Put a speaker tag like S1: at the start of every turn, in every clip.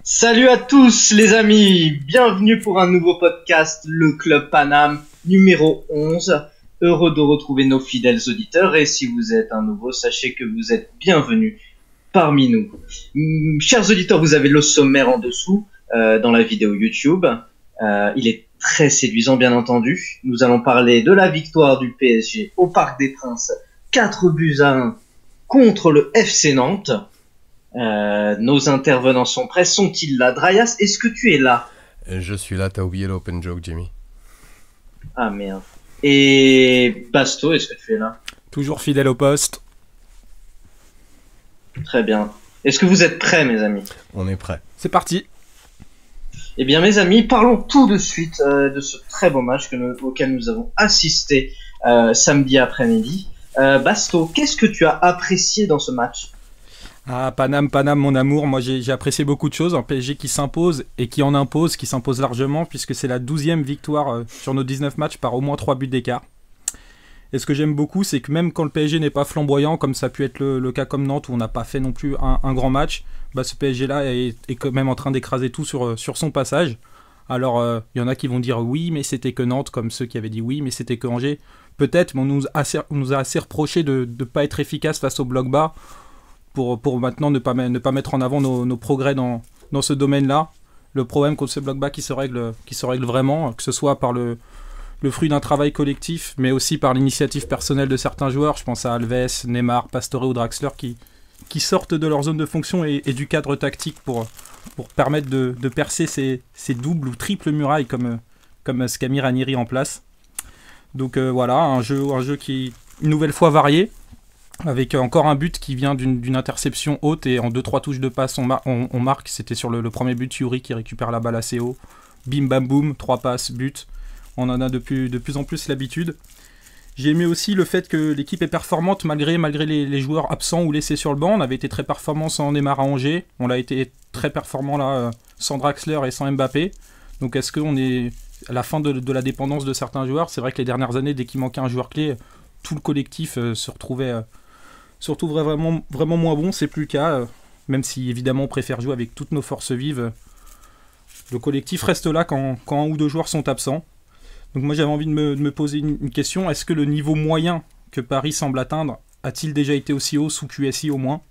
S1: Salut à tous les amis, bienvenue pour un nouveau podcast, le Club Paname numéro 11. Heureux de retrouver nos fidèles auditeurs et si vous êtes un nouveau, sachez que vous êtes bienvenus parmi nous. Chers auditeurs, vous avez le sommaire en dessous dans la vidéo YouTube. Il est très séduisant bien entendu. Nous allons parler de la victoire du PSG au Parc des Princes, 4-1 contre le FC Nantes. Nos intervenants sont prêts, sont-ils là? Draias, est-ce que tu es là?
S2: Je suis là, t'as oublié l'open joke, Jimmy.
S1: Ah merde. Et Basto, est-ce que tu es là?
S3: Toujours fidèle au poste.
S1: Très bien. Est-ce que vous êtes prêts, mes amis?
S2: On est prêts.
S3: C'est parti.
S1: Eh bien, mes amis, parlons tout de suite de ce très beau match auquel nous avons assisté samedi après-midi. Basto, qu'est-ce que tu as apprécié dans ce match?
S3: Ah, Paname, mon amour, moi j'ai apprécié beaucoup de choses. Un PSG qui s'impose et qui en impose, qui s'impose largement, puisque c'est la 12e victoire sur nos 19 matchs par au moins 3 buts d'écart. Et ce que j'aime beaucoup, c'est que même quand le PSG n'est pas flamboyant, comme ça a pu être le cas comme Nantes, où on n'a pas fait non plus un grand match, bah ce PSG-là est quand même en train d'écraser tout sur son passage. Alors, il y en a qui vont dire oui, mais c'était que Nantes, comme ceux qui avaient dit oui, mais c'était que Angers. Peut-être, mais on nous a assez reproché de ne pas être efficace face au bloc bas, pour maintenant ne pas mettre en avant nos progrès dans ce domaine-là. Le problème contre ce bloc bas qui se règle vraiment, que ce soit par le fruit d'un travail collectif, mais aussi par l'initiative personnelle de certains joueurs. Je pense à Alves, Neymar, Pastore ou Draxler qui sortent de leur zone de fonction et du cadre tactique pour permettre de percer ces doubles ou triples murailles comme ce qu'a mis Ranieri en place. Donc voilà, un jeu qui une nouvelle fois varié, avec encore un but qui vient d'une interception haute et en 2-3 touches de passe on marque. C'était sur le premier but, Yuri qui récupère la balle assez haut, bim bam boum, 3 passes, but. On en a de plus en plus l'habitude. J'ai aimé aussi le fait que l'équipe est performante malgré les joueurs absents ou laissés sur le banc. On avait été très performant sans Neymar à Angers, on l'a été très performant là sans Draxler et sans Mbappé. Donc est-ce qu'on est à la fin de la dépendance de certains joueurs? C'est vrai que les dernières années, dès qu'il manquait un joueur clé, tout le collectif se retrouvait vraiment moins bon. C'est plus le cas, même si évidemment on préfère jouer avec toutes nos forces vives. Le collectif reste là quand un ou deux joueurs sont absents. Donc moi j'avais envie de me poser une question. Est-ce que le niveau moyen que Paris semble atteindre a-t-il déjà été aussi haut sous QSI au moins?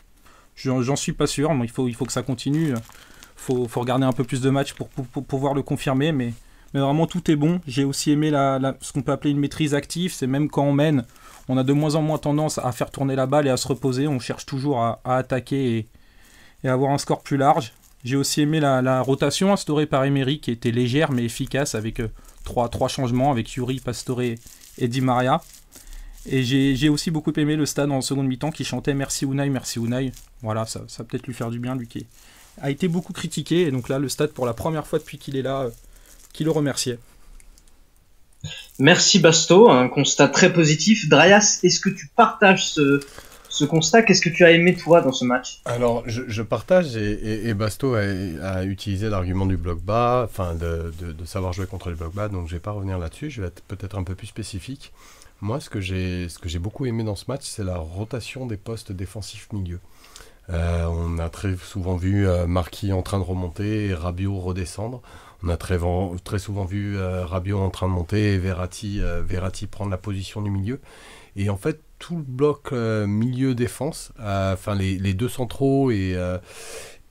S3: J'en suis pas sûr, mais il faut que ça continue. Faut regarder un peu plus de matchs pour pouvoir le confirmer, mais vraiment tout est bon. J'ai aussi aimé ce qu'on peut appeler une maîtrise active. C'est même quand on mène, on a de moins en moins tendance à faire tourner la balle et à se reposer. On cherche toujours à attaquer et à avoir un score plus large. J'ai aussi aimé la rotation instaurée par Emery, qui était légère mais efficace, avec trois changements, avec Yuri, Pastore et Di Maria. Et j'ai aussi beaucoup aimé le stade en seconde mi-temps qui chantait Merci Unai, merci Unai. Voilà, ça va peut-être lui faire du bien, lui qui a été beaucoup critiqué. Et donc là, le stade, pour la première fois depuis qu'il est là, qui le remerciait.
S1: Merci Basto, un constat très positif. Draias, est-ce que tu partages ce constat? Qu'est-ce que tu as aimé toi dans ce match?
S2: Alors, je partage et Basto a utilisé l'argument du bloc bas, enfin de savoir jouer contre les blocs bas, donc je vais pas revenir là-dessus, je vais être peut-être un peu plus spécifique. Moi, ce que j'ai beaucoup aimé dans ce match, c'est la rotation des postes défensifs milieu. On a très souvent vu Marquis en train de remonter et Rabiot redescendre. On a très souvent vu Rabiot en train de monter et Verratti prendre la position du milieu. Et en fait, tout le bloc milieu-défense, enfin les deux centraux et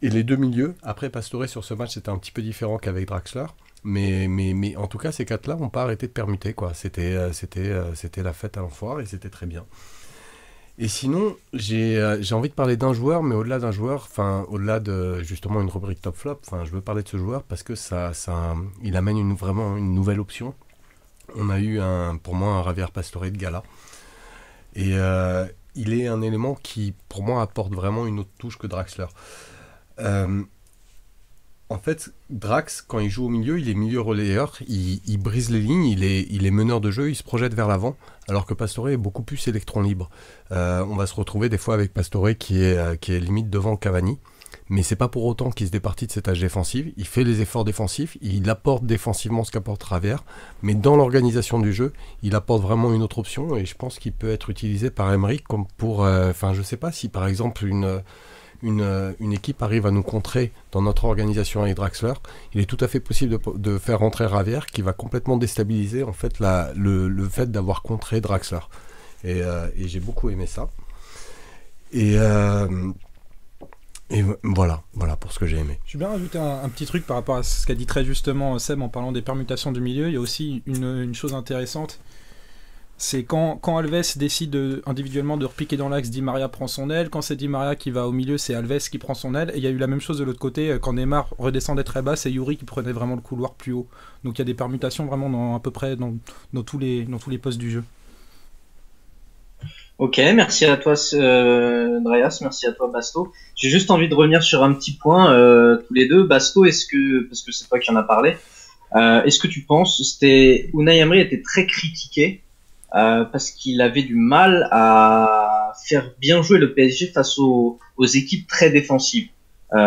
S2: les deux milieux, après Pastore sur ce match, c'était un petit peu différent qu'avec Draxler. Mais en tout cas, ces quatre-là n'ont pas arrêté de permuter, quoi. C'était la fête à l'enfoire et c'était très bien. Et sinon, j'ai envie de parler d'un joueur, mais au-delà d'un joueur, enfin au-delà de justement une rubrique top flop, enfin je veux parler de ce joueur parce que il amène vraiment une nouvelle option. On a eu pour moi un Javier Pastore de gala, et il est un élément qui pour moi apporte vraiment une autre touche que Draxler. En fait, Drax, quand il joue au milieu, il est milieu relayeur, il brise les lignes, il est meneur de jeu, il se projette vers l'avant, alors que Pastore est beaucoup plus électron libre. On va se retrouver des fois avec Pastore qui est limite devant Cavani, mais c'est pas pour autant qu'il se départit de ses tâches défensives. Il fait les efforts défensifs, il apporte défensivement ce qu'apporte Javier, mais dans l'organisation du jeu, il apporte vraiment une autre option, et je pense qu'il peut être utilisé par Emery comme pour... je sais pas si par exemple une équipe arrive à nous contrer dans notre organisation avec Draxler, il est tout à fait possible de faire rentrer Ravière qui va complètement déstabiliser en fait le fait d'avoir contré Draxler. Et j'ai beaucoup aimé ça. Et voilà pour ce que j'ai aimé.
S3: Je vais bien rajouter un petit truc par rapport à ce qu'a dit très justement Seb en parlant des permutations du milieu. Il y a aussi une chose intéressante. C'est quand Alves décide individuellement de repiquer dans l'axe, Di Maria prend son aile. Quand c'est Di Maria qui va au milieu, c'est Alves qui prend son aile. Et il y a eu la même chose de l'autre côté. Quand Neymar redescendait très bas, c'est Yuri qui prenait vraiment le couloir plus haut. Donc il y a des permutations vraiment à peu près dans tous les postes du jeu.
S1: Ok, merci à toi Andreas, merci à toi Basto. J'ai juste envie de revenir sur un petit point tous les deux. Basto, parce que c'est toi qui en as parlé, est-ce que tu penses, Unai Emery était très critiqué parce qu'il avait du mal à faire bien jouer le PSG face aux équipes très défensives. On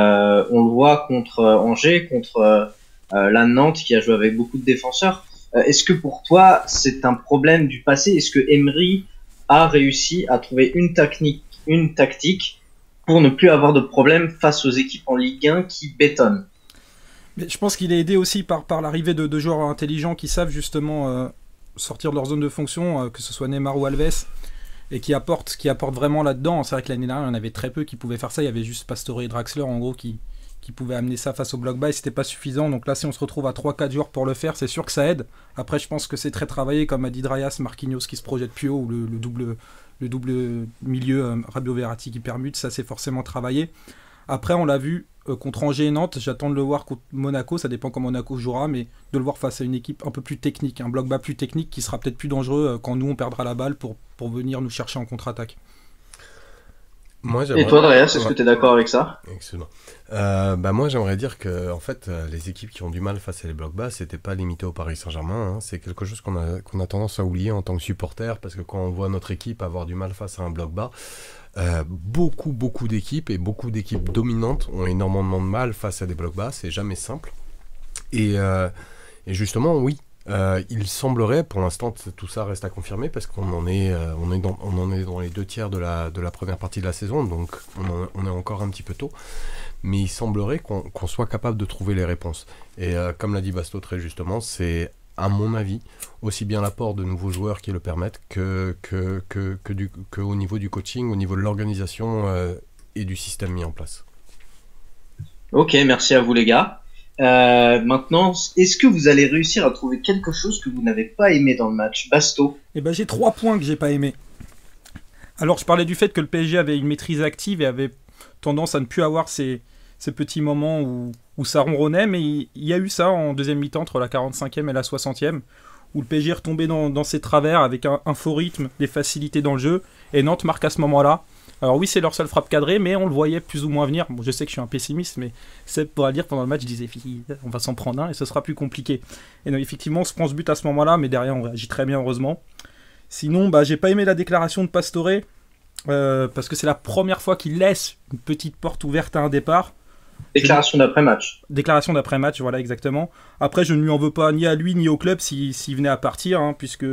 S1: le voit contre Angers, contre la Nantes qui a joué avec beaucoup de défenseurs. Est-ce que pour toi c'est un problème du passé? Est-ce que Emery a réussi à trouver une tactique pour ne plus avoir de problème face aux équipes en Ligue 1 qui bétonnent?
S3: Mais je pense qu'il est aidé aussi par l'arrivée de joueurs intelligents qui savent justement sortir de leur zone de fonction, que ce soit Neymar ou Alves, et qui apportent vraiment là-dedans. C'est vrai que l'année dernière, il y en avait très peu qui pouvaient faire ça. Il y avait juste Pastore et Draxler, en gros, qui pouvaient amener ça face au bloc bas, et c'était pas suffisant. Donc là, si on se retrouve à 3-4 joueurs pour le faire, c'est sûr que ça aide. Après, je pense que c'est très travaillé, comme a dit Drayas, Marquinhos qui se projette plus haut, ou le double milieu, Rabiot Verratti qui permute, ça c'est forcément travaillé. Après, on l'a vu contre Angers et Nantes, j'attends de le voir contre Monaco, ça dépend quand Monaco jouera, mais de le voir face à une équipe un peu plus technique, un bloc bas plus technique qui sera peut-être plus dangereux quand nous on perdra la balle pour venir nous chercher en contre-attaque.
S1: Et toi, Andreas, est-ce que tu es d'accord avec ça?
S2: Excellent. Moi, j'aimerais dire que en fait, les équipes qui ont du mal face à les blocs bas, c'était pas limité au Paris Saint-Germain. Hein. C'est quelque chose qu'on a tendance à oublier en tant que supporter, parce que quand on voit notre équipe avoir du mal face à un bloc bas, beaucoup d'équipes et beaucoup d'équipes dominantes ont énormément de mal face à des blocs bas. C'est jamais simple. Et justement, oui. Il semblerait, pour l'instant tout ça reste à confirmer parce qu'on en est dans les 2/3 de la première partie de la saison, donc on est encore un petit peu tôt, mais il semblerait qu'on soit capable de trouver les réponses. Et comme l'a dit Basto très justement, c'est à mon avis aussi bien l'apport de nouveaux joueurs qui le permettent que au niveau du coaching, au niveau de l'organisation et du système mis en place.
S1: Ok, merci à vous les gars. Maintenant, est-ce que vous allez réussir à trouver quelque chose que vous n'avez pas aimé dans le match? Basto?
S3: J'ai 3 points que j'ai pas aimé. Alors je parlais du fait que le PSG avait une maîtrise active et avait tendance à ne plus avoir ces petits moments où ça ronronnait, mais il y a eu ça en deuxième mi-temps entre la 45e et la 60e, où le PSG est retombé dans ses travers avec un faux rythme, des facilités dans le jeu, et Nantes marque à ce moment-là. Alors oui, c'est leur seule frappe cadrée, mais on le voyait plus ou moins venir. Bon, je sais que je suis un pessimiste, mais Seb pourra le dire, pendant le match, je disais, on va s'en prendre un et ce sera plus compliqué. Et donc, effectivement, on se prend ce but à ce moment-là, mais derrière, on réagit très bien, heureusement. Sinon, j'ai pas aimé la déclaration de Pastore, parce que c'est la première fois qu'il laisse une petite porte ouverte à un départ.
S1: Déclaration d'après-match.
S3: Déclaration d'après-match, voilà, exactement. Après, je ne lui en veux pas ni à lui ni au club s'il venait à partir, hein, puisque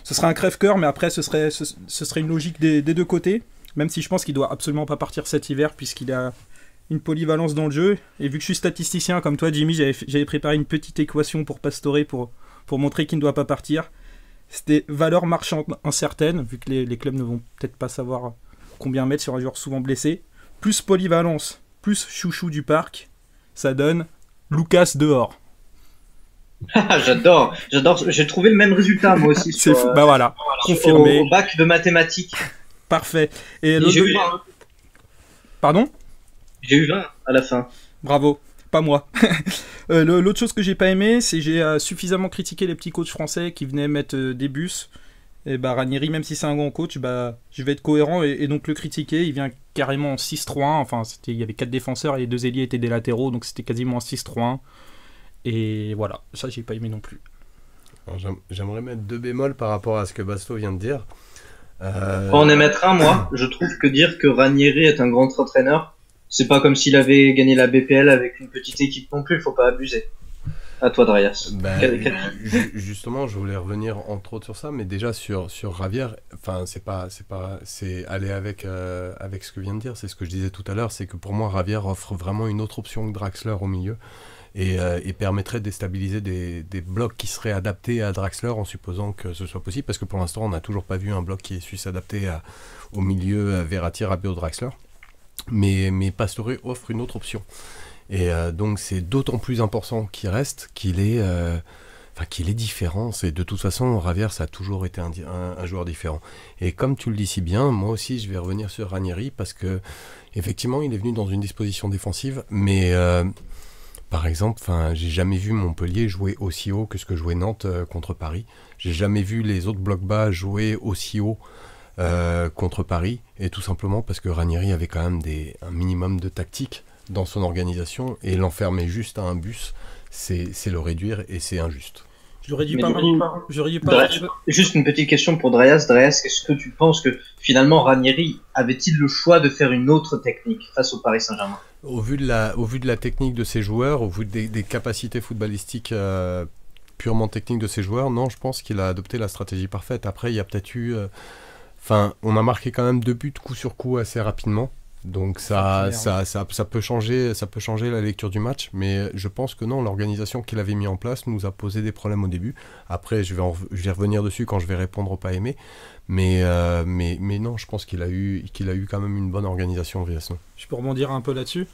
S3: ce serait un crève-cœur, mais après, ce serait une logique des deux côtés. Même si je pense qu'il doit absolument pas partir cet hiver, puisqu'il a une polyvalence dans le jeu. Et vu que je suis statisticien comme toi, Jimmy, j'avais préparé une petite équation pour Pastore pour montrer qu'il ne doit pas partir. C'était valeur marchande incertaine, vu que les clubs ne vont peut-être pas savoir combien mettre sur un joueur souvent blessé. Plus polyvalence, plus chouchou du parc, ça donne Lucas dehors.
S1: J'adore. J'ai trouvé le même résultat moi aussi.
S3: C'est fou. Voilà, confirmé.
S1: Au bac de mathématiques.
S3: Parfait. Et
S1: j'ai eu 20.
S3: Pardon?
S1: J'ai eu 20 à la fin.
S3: Bravo, pas moi. L'autre chose que j'ai pas aimé, c'est que j'ai suffisamment critiqué les petits coachs français qui venaient mettre des bus. Et Ranieri, même si c'est un grand coach, je vais être cohérent et donc le critiquer. Il vient carrément en 6-3-1. Enfin, il y avait 4 défenseurs et les 2 ailiers étaient des latéraux, donc c'était quasiment en 6-3-1. Et voilà, ça j'ai pas aimé non plus.
S2: Alors, j'aimerais mettre 2 bémols par rapport à ce que Basto vient de dire.
S1: Pour en émettre un, moi, je trouve que dire que Ranieri est un grand entraîneur, c'est pas comme s'il avait gagné la BPL avec une petite équipe non plus, faut pas abuser. À toi, Dryas.
S2: Justement, je voulais revenir entre autres sur ça, mais déjà sur Ravière, enfin c'est aller avec ce que vient de dire, c'est ce que je disais tout à l'heure, c'est que pour moi Ravière offre vraiment une autre option que Draxler au milieu et permettrait de déstabiliser des blocs qui seraient adaptés à Draxler en supposant que ce soit possible, parce que pour l'instant on n'a toujours pas vu un bloc qui suisse adapté au milieu Verratti, Rabiot, Draxler, mais Pastore offre une autre option. Et donc c'est d'autant plus important qu'il reste qu'il est différent. C'est de toute façon Ravière ça a toujours été un joueur différent. Et comme tu le dis si bien, moi aussi je vais revenir sur Ranieri parce que effectivement il est venu dans une disposition défensive, mais par exemple, j'ai jamais vu Montpellier jouer aussi haut que ce que jouait Nantes contre Paris. J'ai jamais vu les autres blocs bas jouer aussi haut contre Paris, et tout simplement parce que Ranieri avait quand même un minimum de tactique dans son organisation, et l'enfermer juste à un bus, c'est le réduire, et c'est injuste.
S3: J'aurais dû pas.
S1: Juste une petite question pour Dryas. Dryas, est-ce que tu penses que finalement Ranieri avait-il le choix de faire une autre technique face au Paris Saint-Germain?
S2: Au vu de la technique de ses joueurs, au vu des capacités footballistiques purement techniques de ses joueurs, non, je pense qu'il a adopté la stratégie parfaite. Après, il y a peut-être eu... on a marqué quand même 2 buts coup sur coup assez rapidement. Donc ça peut changer la lecture du match, mais je pense que non, l'organisation qu'il avait mis en place nous a posé des problèmes au début. Après, je vais revenir dessus quand je vais répondre au pas aimé, mais non, je pense qu'il a eu quand même une bonne organisation Villas-No.
S3: Je peux rebondir un peu là-dessus?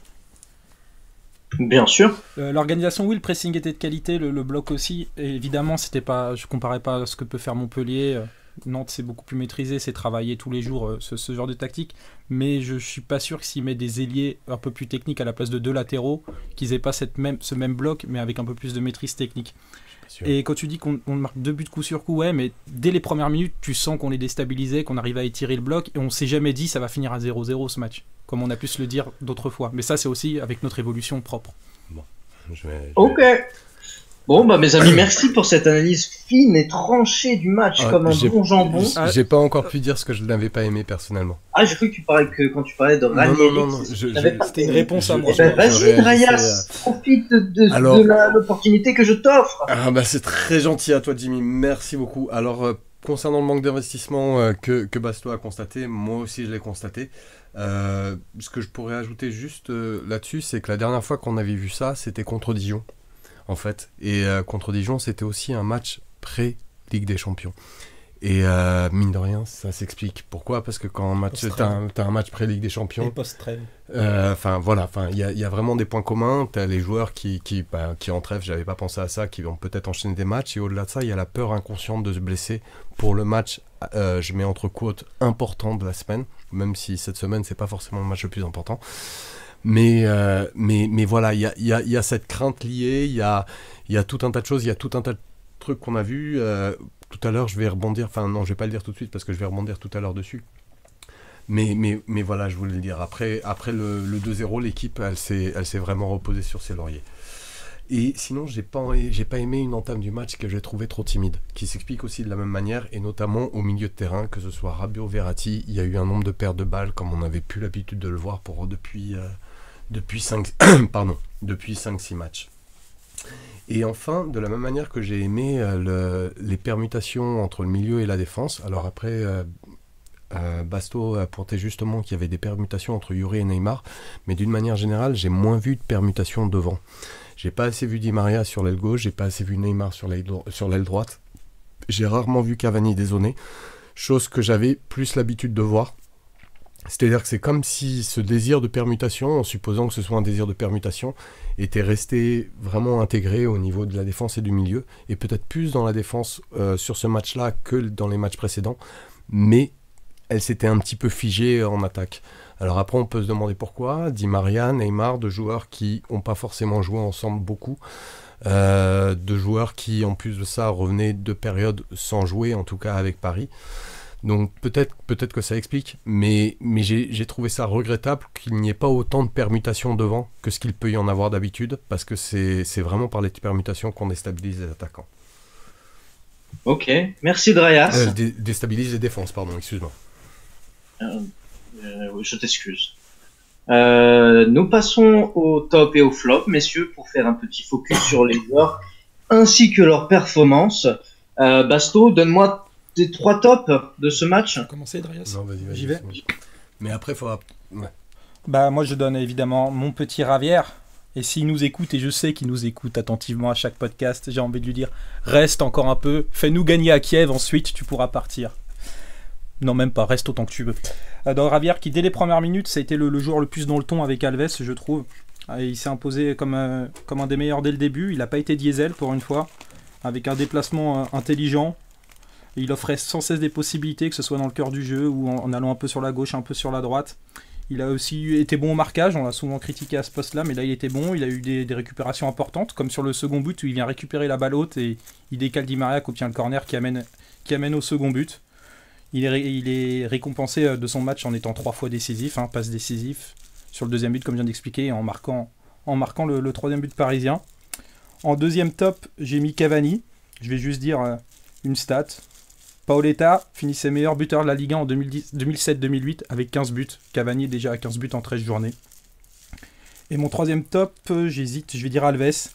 S1: Bien sûr.
S3: L'organisation, oui, le pressing était de qualité, le bloc aussi. Et évidemment, je comparais pas à ce que peut faire Montpellier. Nantes, c'est beaucoup plus maîtrisé, c'est travailler tous les jours ce genre de tactique, mais je suis pas sûr que s'il met des ailiers un peu plus techniques à la place de 2 latéraux, qu'ils aient pas ce même bloc, mais avec un peu plus de maîtrise technique. Et quand tu dis qu'on marque 2 buts coup sur coup, ouais, mais dès les premières minutes, tu sens qu'on est déstabilisé, qu'on arrive à étirer le bloc, et on s'est jamais dit ça va finir à 0-0 ce match, comme on a pu se le dire d'autres fois. Mais ça, c'est aussi avec notre évolution propre.
S2: Bon,
S1: Ok. Bon, mes amis, merci pour cette analyse fine et tranchée du match comme un bon jambon.
S2: J'ai pas encore pu dire ce que je n'avais pas aimé personnellement.
S1: Ah, j'ai cru que quand tu parlais de Ranieri...
S2: Non,
S3: c'était une réponse à moi.
S1: Vas-y, Dryas, profite de l'opportunité que je t'offre.
S2: C'est très gentil à toi, Jimmy, merci beaucoup. Alors, concernant le manque d'investissement que Basto a constaté, moi aussi je l'ai constaté. Ce que je pourrais ajouter juste là-dessus, c'est que la dernière fois qu'on avait vu ça, c'était contre Dijon. En fait, et contre Dijon, c'était aussi un match pré-Ligue des Champions. Et mine de rien, ça s'explique. Pourquoi? Parce que quand t'as un match pré-Ligue des Champions...
S3: Et post-trêve.
S2: Il y a vraiment des points communs. T'as les joueurs qui en trêve, j'avais pas pensé à ça, qui vont peut-être enchaîner des matchs. Et au-delà de ça, il y a la peur inconsciente de se blesser pour le match, je mets entre quotes, important de la semaine. Même si cette semaine, c'est pas forcément le match le plus important. Mais voilà, il y a cette crainte liée, il y a tout un tas de choses, il y a tout un tas de trucs qu'on a vus. Tout à l'heure, je vais rebondir, je vais pas le dire tout de suite parce que je vais rebondir tout à l'heure dessus. Mais voilà, je voulais le dire. Après le 2-0, l'équipe, elle s'est vraiment reposée sur ses lauriers. Et sinon, j'ai pas aimé une entame du match que j'ai trouvé trop timide, qui s'explique aussi de la même manière, et notamment au milieu de terrain, que ce soit Rabiot, Verratti, il y a eu un nombre de pertes de balles comme on n'avait plus l'habitude de le voir depuis 5-6 matchs. Et enfin, de la même manière que j'ai aimé les permutations entre le milieu et la défense, alors après, Basto a pointé justement qu'il y avait des permutations entre Yuri et Neymar, mais d'une manière générale, j'ai moins vu de permutations devant. J'ai pas assez vu Di Maria sur l'aile gauche, j'ai pas assez vu Neymar sur l'aile droite. J'ai rarement vu Cavani dézoner, chose que j'avais plus l'habitude de voir. C'est-à-dire que c'est comme si ce désir de permutation, en supposant que ce soit un désir de permutation, était resté vraiment intégré au niveau de la défense et du milieu, et peut-être plus dans la défense sur ce match-là que dans les matchs précédents, mais elle s'était un petit peu figée en attaque. Alors après, on peut se demander pourquoi. Di Maria, Neymar, 2 joueurs qui n'ont pas forcément joué ensemble beaucoup, 2 joueurs qui, en plus de ça, revenaient de périodes sans jouer, en tout cas avec Paris. Donc peut-être que ça explique, mais j'ai trouvé ça regrettable qu'il n'y ait pas autant de permutations devant que ce qu'il peut y en avoir d'habitude, parce que c'est vraiment par les permutations qu'on déstabilise les attaquants.
S1: Ok, merci Dryas.
S2: Déstabilise les défenses, pardon, excuse-moi.
S1: Je t'excuse. Nous passons au top et au flop, messieurs, pour faire un petit focus sur les joueurs ainsi que leur performance. Basto, donne-moi tes 3 tops de ce match.
S3: Commencer, Darius.
S2: Non, vas-y,
S3: J'y vais.
S2: Mais après, il faudra... Ouais.
S3: Bah moi je donne évidemment mon petit Javier. Et s'il nous écoute, et je sais qu'il nous écoute attentivement à chaque podcast, j'ai envie de lui dire, reste encore un peu, fais-nous gagner à Kiev, ensuite tu pourras partir. Non, même pas, reste autant que tu veux. Dans Javier qui, dès les premières minutes, ça a été le joueur le plus dans le ton avec Alves, je trouve. Il s'est imposé comme un des meilleurs dès le début, il n'a pas été diesel pour une fois, avec un déplacement intelligent. Il offrait sans cesse des possibilités, que ce soit dans le cœur du jeu ou en allant un peu sur la gauche, un peu sur la droite. Il a aussi été bon au marquage, on l'a souvent critiqué à ce poste-là, mais là il était bon, il a eu des récupérations importantes, comme sur le second but où il vient récupérer la balle haute et il décale Di Maria qui obtient le corner qui amène au second but. Il est récompensé de son match en étant 3 fois décisif, passe décisif sur le deuxième but comme je viens d'expliquer, en marquant le troisième but parisien. En deuxième top, j'ai mis Cavani, je vais juste dire une stat. Paoletta finissait meilleur buteur de la Ligue 1 en 2007-2008 avec 15 buts. Cavani est déjà à 15 buts en 13 journées. Et mon troisième top, j'hésite, je vais dire Alves.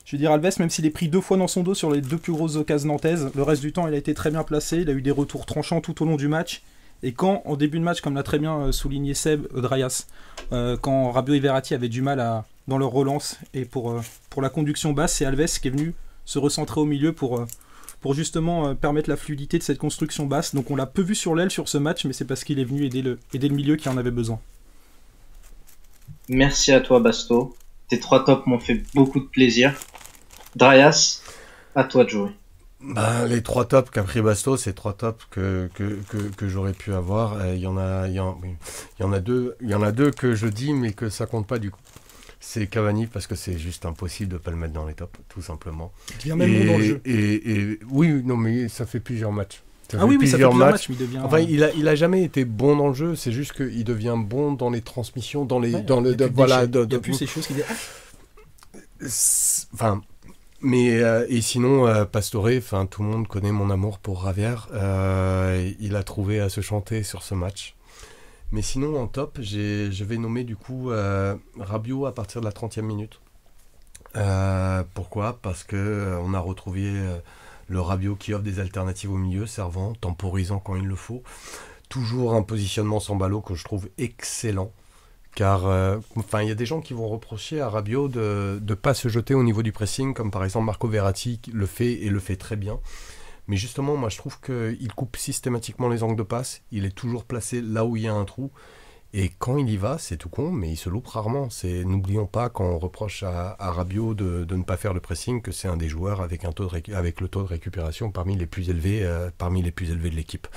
S3: Je vais dire Alves, même s'il est pris 2 fois dans son dos sur les 2 plus grosses occasions nantaises. Le reste du temps, il a été très bien placé. Il a eu des retours tranchants tout au long du match. Et quand, en début de match, comme l'a très bien souligné Seb, Drayas, quand Rabiot et Verratti avaient du mal dans leur relance et pour la conduction basse, c'est Alves qui est venu se recentrer au milieu pour justement permettre la fluidité de cette construction basse. Donc on l'a peu vu sur l'aile sur ce match, mais c'est parce qu'il est venu aider le milieu qui en avait besoin.
S1: Merci à toi Basto. Tes 3 tops m'ont fait beaucoup de plaisir. Drayas, à toi de jouer.
S2: Bah, les 3 tops qu'a pris Basto, c'est 3 tops que j'aurais pu avoir. Il y en a deux que je dis, mais que ça compte pas du coup. C'est Cavani parce que c'est juste impossible de pas le mettre dans les tops, tout simplement.
S3: Il devient même bon dans le jeu.
S2: Et oui, non, mais ça fait plusieurs matchs.
S3: Ça fait plusieurs matchs, mais il devient...
S2: Enfin, il a jamais été bon dans le jeu. C'est juste qu'il devient bon dans les transmissions, dans les,
S3: ouais,
S2: dans le,
S3: voilà. Il n'y a plus ces choses qui.
S2: Enfin, mais et sinon, Pastore. Enfin, tout le monde connaît mon amour pour Javier. Il a trouvé à se chanter sur ce match. Mais sinon, en top, je vais nommer du coup Rabiot à partir de la 30e minute. Pourquoi ? Parce que on a retrouvé le Rabiot qui offre des alternatives au milieu, servant, temporisant quand il le faut. Toujours un positionnement sans ballot que je trouve excellent. Car il y a des gens qui vont reprocher à Rabiot de ne pas se jeter au niveau du pressing, comme par exemple Marco Verratti le fait et le fait très bien. Mais justement, moi je trouve qu'il coupe systématiquement les angles de passe, il est toujours placé là où il y a un trou, et quand il y va, c'est tout con, mais il se loupe rarement. N'oublions pas quand on reproche à Rabiot de ne pas faire le pressing, que c'est un des joueurs avec le taux de récupération parmi les plus élevés de l'équipe.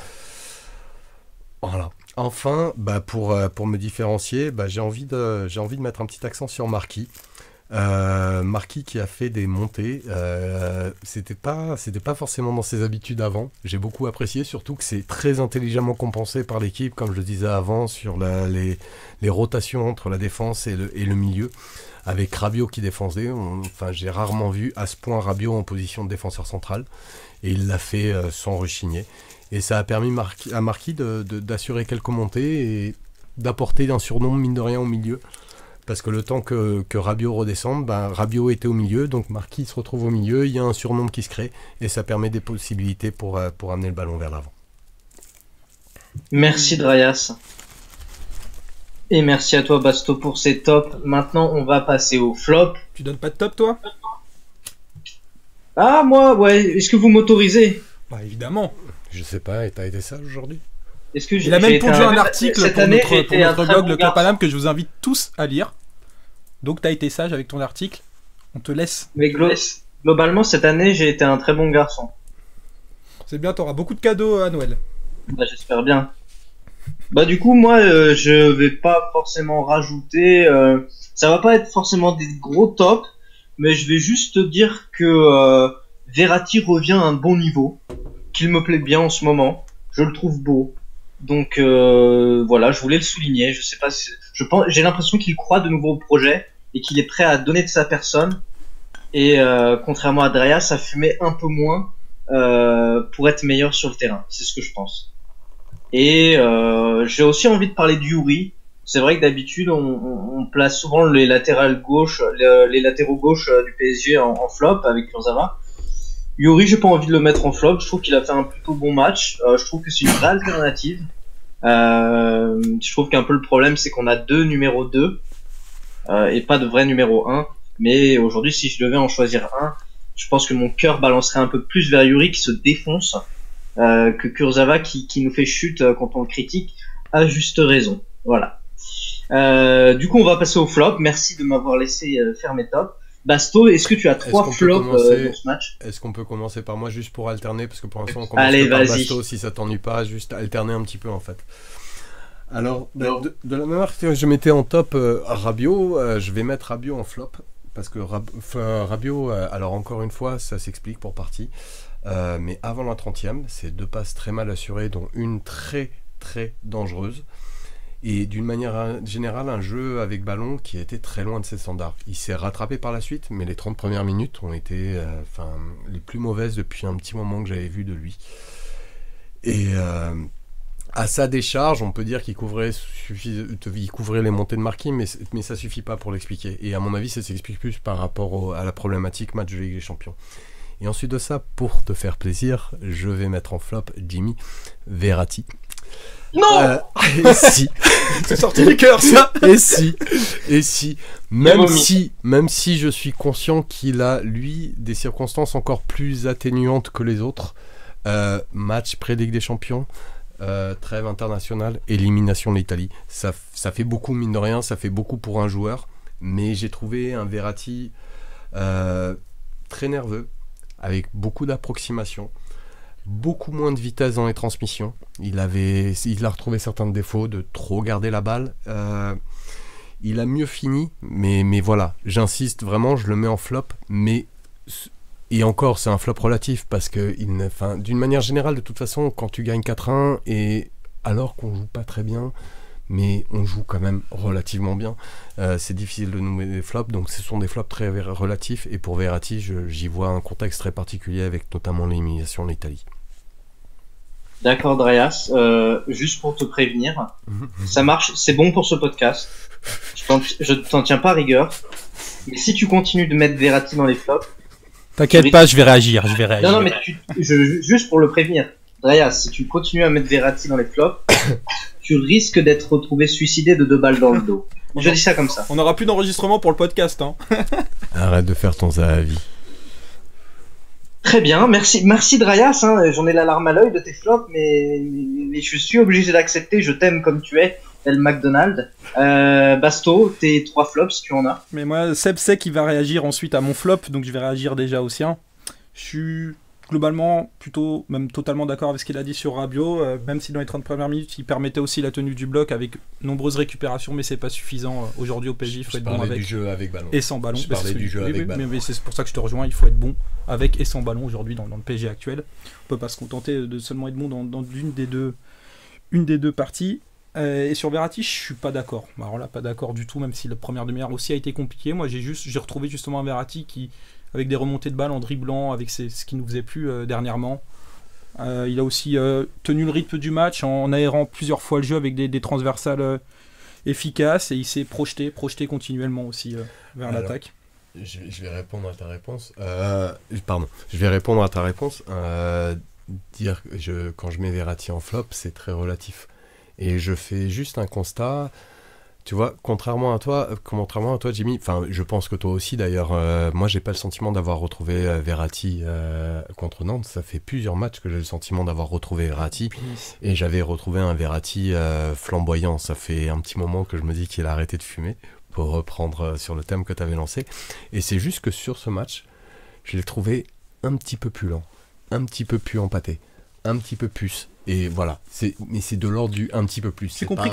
S2: Voilà. Enfin, pour me différencier, j'ai envie de mettre un petit accent sur Marquis. Marquis qui a fait des montées, c'était pas forcément dans ses habitudes avant. J'ai beaucoup apprécié, surtout que c'est très intelligemment compensé par l'équipe, comme je le disais avant, sur les rotations entre la défense et le milieu, avec Rabiot qui défendait. J'ai rarement vu à ce point Rabiot en position de défenseur central, et il l'a fait sans rechigner. Et ça a permis à Marquis d'assurer quelques montées et d'apporter un surnom mine de rien au milieu. Parce que le temps que Rabiot redescende, Rabiot était au milieu, donc Marquis se retrouve au milieu, il y a un surnom qui se crée, et ça permet des possibilités pour amener le ballon vers l'avant.
S1: Merci Drayas. Et merci à toi Basto pour ces tops. Maintenant on va passer au flop.
S3: Tu donnes pas de top toi ?
S1: Ah moi, ouais, est-ce que vous m'autorisez ?
S3: Bah évidemment.
S2: Je sais pas, et t'as été sage aujourd'hui ?
S3: Il a même pondu un article pour notre blog Le Club Paname que je vous invite tous à lire. Donc t'as été sage avec ton article. On te laisse.
S1: Mais globalement, cette année, j'ai été un très bon garçon.
S3: C'est bien, t'auras beaucoup de cadeaux à Noël.
S1: J'espère bien. Du coup, moi, je vais pas forcément rajouter... ça va pas être forcément des gros tops, mais je vais juste te dire que Verratti revient à un bon niveau, qu'il me plaît bien en ce moment. Je le trouve beau. Donc voilà, je voulais le souligner. Je sais pas, j'ai l'impression qu'il croit de nouveau au projet et qu'il est prêt à donner de sa personne. Et contrairement à Drayas, ça fumait un peu moins pour être meilleur sur le terrain. C'est ce que je pense. Et j'ai aussi envie de parler de Yuri. C'est vrai que d'habitude, on place souvent les latérales gauche, les latéraux gauche du PSG en flop avec Kurzawa. Yuri, j'ai pas envie de le mettre en flop. Je trouve qu'il a fait un plutôt bon match. Je trouve que c'est une vraie alternative. Je trouve qu'un peu le problème, c'est qu'on a deux numéros 2 et pas de vrai numéro 1. Mais aujourd'hui, si je devais en choisir un, je pense que mon cœur balancerait un peu plus vers Yuri qui se défonce que Kurzawa qui nous fait chute quand on le critique, à juste raison. Voilà. Du coup, on va passer au flop. Merci de m'avoir laissé faire mes tops. Basto, est-ce que tu as 3 flops dans ce match?
S2: Est-ce qu'on peut commencer par moi juste pour alterner? Parce que pour l'instant, on commence par Basto, si ça t'ennuie pas, juste alterner un petit peu en fait. Alors, de la même manière que je mettais en top Rabiot, je vais mettre Rabiot en flop. Parce que Rabiot, alors encore une fois, ça s'explique pour partie. Mais avant la 30e, c'est 2 passes très mal assurées, dont une très très dangereuse. Et d'une manière générale, un jeu avec ballon qui a été très loin de ses standards. Il s'est rattrapé par la suite, mais les 30 premières minutes ont été les plus mauvaises depuis un petit moment que j'avais vu de lui. Et à sa décharge, on peut dire qu'il couvrait les montées de Marquis, mais ça suffit pas pour l'expliquer. Et à mon avis, ça s'explique plus par rapport à la problématique match de Ligue des Champions. Et ensuite de ça, pour te faire plaisir, je vais mettre en flop Jimmy Verratti.
S1: Non
S2: et si
S3: c'est sorti du cœur ça.
S2: et si même si je suis conscient qu'il a lui des circonstances encore plus atténuantes que les autres, match pré-Ligue des Champions, trêve internationale, élimination de l'Italie, ça fait beaucoup mine de rien, ça fait beaucoup pour un joueur, mais j'ai trouvé un Verratti très nerveux, avec beaucoup d'approximation, beaucoup moins de vitesse dans les transmissions. Il a retrouvé certains défauts de trop garder la balle. Il a mieux fini, mais voilà, j'insiste vraiment, je le mets en flop, mais et encore c'est un flop relatif parce que d'une manière générale, de toute façon, quand tu gagnes 4-1 et alors qu'on joue pas très bien, mais on joue quand même relativement bien, c'est difficile de nommer des flops, donc ce sont des flops très relatifs, et pour Verratti, j'y vois un contexte très particulier avec notamment l'élimination de l'Italie.
S1: D'accord, Dreyas, juste pour te prévenir, ça marche, c'est bon pour ce podcast, je t'en tiens pas rigueur, mais si tu continues de mettre Verratti dans les flops...
S3: T'inquiète pas, je vais réagir.
S1: Non, mais juste pour le prévenir, Dreyas, si tu continues à mettre Verratti dans les flops, tu risques d'être retrouvé suicidé de 2 balles dans le dos. Je dis ça comme ça.
S3: On n'aura plus d'enregistrement pour le podcast, hein.
S2: Arrête de faire ton avis.
S1: Très bien, merci Dreyas, hein. J'en ai la larme à l'œil de tes flops, mais je suis obligé d'accepter, je t'aime comme tu es, tel McDonald. Basto, tes 3 flops si tu en as.
S3: Mais moi, Seb sait qu'il va réagir ensuite à mon flop, donc je vais réagir déjà au sien. Je suis globalement plutôt, même totalement d'accord avec ce qu'il a dit sur Rabiot, même si dans les 30 premières minutes, il permettait aussi la tenue du bloc avec nombreuses récupérations, mais c'est pas suffisant. Aujourd'hui au PSG, il faut être bon avec.
S2: Du jeu avec ballon.
S3: Et sans ballon.
S2: Je parlais du jeu avec ballon.
S3: Mais c'est pour ça que je te rejoins, il faut être bon avec et sans ballon aujourd'hui dans le PSG actuel. On peut pas se contenter de seulement être bon dans une des deux parties. Et sur Verratti, je suis pas d'accord. Alors là, pas d'accord du tout, même si la première demi-heure aussi a été compliquée. Moi, j'ai retrouvé justement un Verratti qui, avec des remontées de balles en dribblant, avec ce qui nous faisait plus dernièrement. Il a aussi tenu le rythme du match en aérant plusieurs fois le jeu avec des transversales efficaces, et il s'est projeté continuellement aussi vers l'attaque.
S2: Je vais répondre à ta réponse. Je vais répondre à ta réponse. Quand je mets Verratti en flop, c'est très relatif. Et je fais juste un constat. Tu vois, contrairement à toi, Jimmy, enfin, je pense que toi aussi d'ailleurs, moi j'ai pas le sentiment d'avoir retrouvé Verratti contre Nantes. Ça fait plusieurs matchs que j'ai le sentiment d'avoir retrouvé Verratti, et j'avais retrouvé un Verratti flamboyant. Ça fait un petit moment que je me dis qu'il a arrêté de fumer, pour reprendre sur le thème que tu avais lancé. Et c'est juste que sur ce match, je l'ai trouvé un petit peu plus lent, un petit peu plus empâté, un petit peu plus. Et voilà, mais c'est de l'ordre du un petit peu plus.
S3: J'ai compris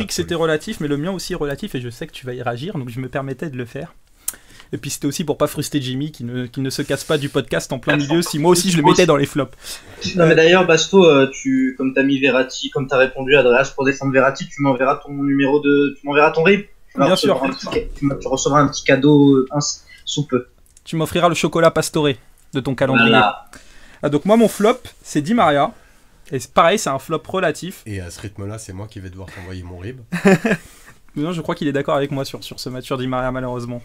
S3: que c'était relatif, mais le mien aussi est relatif, et je sais que tu vas y réagir, donc je me permettais de le faire. Et puis c'était aussi pour pas frustrer Jimmy, qui ne se casse pas du podcast en plein milieu, si moi aussi je le mettais dans les flops.
S1: Non mais d'ailleurs, Basto, comme t'as mis Verratti, comme t'as répondu à Andreas pour défendre Verratti, tu m'enverras ton numéro tu m'enverras ton RIP.
S3: Bien sûr.
S1: Tu recevras un petit cadeau sous peu.
S3: Tu m'offriras le chocolat pastoré de ton calendrier.
S1: Voilà.
S3: Donc moi mon flop, c'est Di Maria. Et pareil, c'est un flop relatif.
S2: Et à ce rythme-là, c'est moi qui vais devoir t'envoyer mon rib.
S3: Non, je crois qu'il est d'accord avec moi sur ce match sur Di Maria, malheureusement.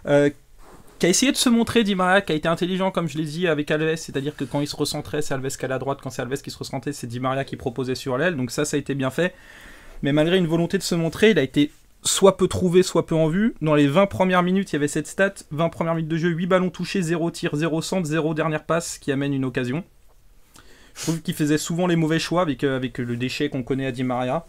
S3: Qui a essayé de se montrer, Di Maria, qui a été intelligent, comme je l'ai dit, avec Alves, c'est-à-dire que quand il se recentrait, c'est Alves qui allait à droite, quand c'est Alves qui se recentrait, c'est Di Maria qui proposait sur l'aile, donc ça a été bien fait. Mais malgré une volonté de se montrer, il a été soit peu trouvé, soit peu en vue. Dans les 20 premières minutes, il y avait cette stat, 20 premières minutes de jeu, 8 ballons touchés, 0 tir, 0 centre, 0 dernière passe, qui amène une occasion. Je trouve qu'il faisait souvent les mauvais choix avec le déchet qu'on connaît à Di Maria.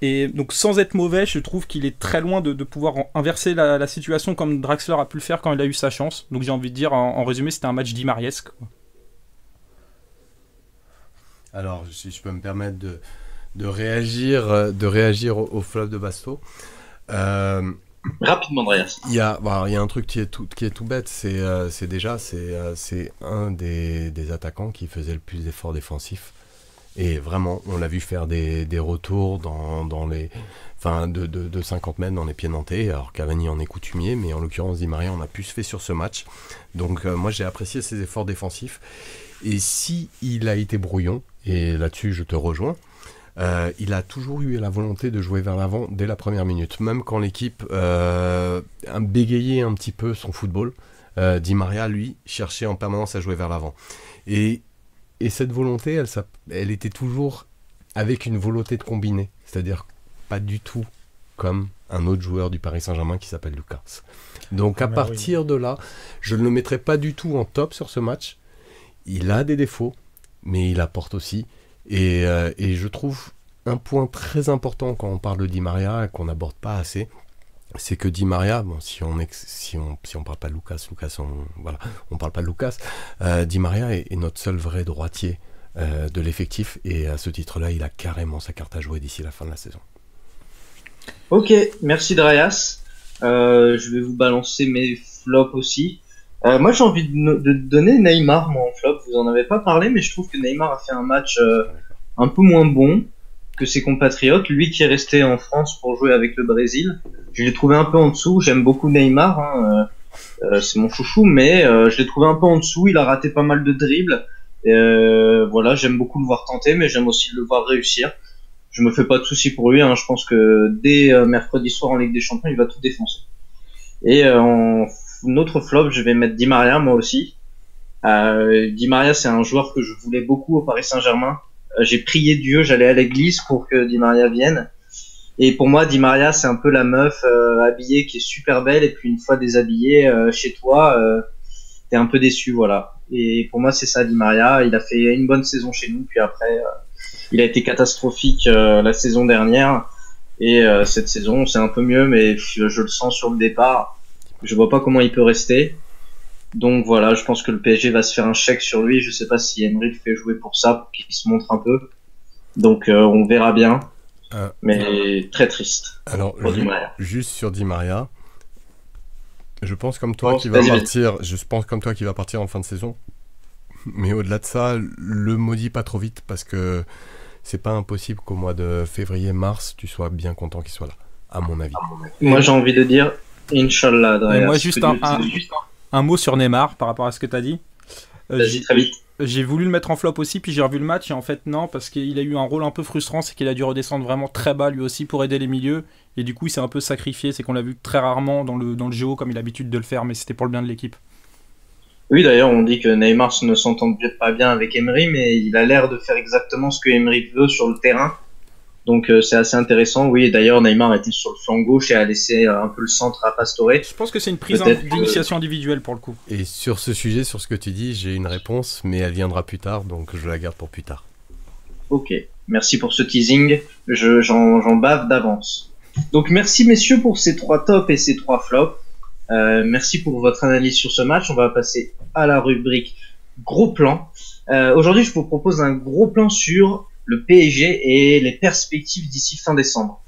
S3: Et donc sans être mauvais, je trouve qu'il est très loin de pouvoir inverser la situation comme Draxler a pu le faire quand il a eu sa chance. Donc j'ai envie de dire, en résumé, c'était un match Di Mariesque.
S2: Alors, si je peux me permettre de réagir au flop de Basto.
S1: Rapidement, Andreas.
S2: Il y a un truc qui est tout bête, c'est un des attaquants qui faisait le plus d'efforts défensifs. Et vraiment, on l'a vu faire des retours dans les, de 50 mètres dans les pieds nantais, alors Cavani en est coutumier, mais en l'occurrence Di Maria, on a pu se faire sur ce match. Donc moi j'ai apprécié ses efforts défensifs. Et si il a été brouillon, et là-dessus je te rejoins, il a toujours eu la volonté de jouer vers l'avant dès la première minute, même quand l'équipe bégayait un petit peu son football. Di Maria, lui, cherchait en permanence à jouer vers l'avant. Et cette volonté, elle était toujours avec une volonté de combiner. C'est-à-dire pas du tout comme un autre joueur du Paris Saint-Germain qui s'appelle Lucas. Donc à partir de là, je ne le mettrai pas du tout en top sur ce match. Il a des défauts, mais il apporte aussi. Et je trouve un point très important quand on parle de Di Maria et qu'on n'aborde pas assez, c'est que Di Maria, bon, si on parle pas de Lucas, on parle pas de Lucas. Di Maria est notre seul vrai droitier de l'effectif, et à ce titre-là, il a carrément sa carte à jouer d'ici la fin de la saison.
S1: Ok, merci Drayas. Je vais vous balancer mes flops aussi. Moi, j'ai envie de donner Neymar, moi, en flop. Vous en avez pas parlé, mais je trouve que Neymar a fait un match un peu moins bon que ses compatriotes. Lui qui est resté en France pour jouer avec le Brésil, je l'ai trouvé un peu en dessous. J'aime beaucoup Neymar, hein, c'est mon chouchou, mais je l'ai trouvé un peu en dessous. Il a raté pas mal de dribbles. Voilà, j'aime beaucoup le voir tenter, mais j'aime aussi le voir réussir. Je me fais pas de soucis pour lui, hein. Je pense que dès mercredi soir en Ligue des Champions, il va tout défoncer. Et en autre flop, je vais mettre Di Maria, moi aussi. Di Maria, c'est un joueur que je voulais beaucoup au Paris Saint-Germain. J'ai prié Dieu, j'allais à l'église pour que Di Maria vienne. Et pour moi, Di Maria, c'est un peu la meuf habillée qui est super belle, et puis une fois déshabillée chez toi, t'es un peu déçu, voilà. Et pour moi, c'est ça, Di Maria. Il a fait une bonne saison chez nous, puis après, il a été catastrophique la saison dernière. Et cette saison, c'est un peu mieux, mais je le sens sur le départ. Je vois pas comment il peut rester. Donc voilà, je pense que le PSG va se faire un chèque sur lui. Je sais pas si Emery le fait jouer pour ça, pour qu'il se montre un peu. Donc on verra bien. Mais très triste.
S2: Alors, juste sur Di Maria, je pense comme toi qu'il va partir. Je pense comme toi qu'il va partir en fin de saison. Mais au-delà de ça, le maudis pas trop vite, parce que c'est pas impossible qu'au mois de février-mars, tu sois bien content qu'il soit là, à mon avis.
S1: Moi, j'ai envie de dire Inch'Allah.
S3: Moi, juste un mot sur Neymar par rapport à ce que tu as dit.
S1: Vas-y, très vite.
S3: J'ai voulu le mettre en flop aussi, puis j'ai revu le match, et en fait non, parce qu'il a eu un rôle un peu frustrant, c'est qu'il a dû redescendre vraiment très bas lui aussi pour aider les milieux, et du coup il s'est un peu sacrifié, c'est qu'on l'a vu très rarement dans le jeu haut comme il a l'habitude de le faire, mais c'était pour le bien de l'équipe.
S1: Oui, d'ailleurs, on dit que Neymar ne s'entend pas bien avec Emery, mais il a l'air de faire exactement ce que Emery veut sur le terrain. Donc c'est assez intéressant. Oui, et d'ailleurs, Neymar était sur le flanc gauche et a laissé un peu le centre à Pastore.
S3: Je pense que c'est une prise d'initiation individuelle pour le coup.
S2: Et sur ce sujet, sur ce que tu dis, j'ai une réponse, mais elle viendra plus tard, donc je la garde pour plus tard.
S1: Ok, merci pour ce teasing. J'en bave d'avance. Donc merci messieurs pour ces 3 tops et ces 3 flops. Merci pour votre analyse sur ce match. On va passer à la rubrique gros plan. Aujourd'hui, je vous propose un gros plan sur le PSG et les perspectives d'ici fin décembre.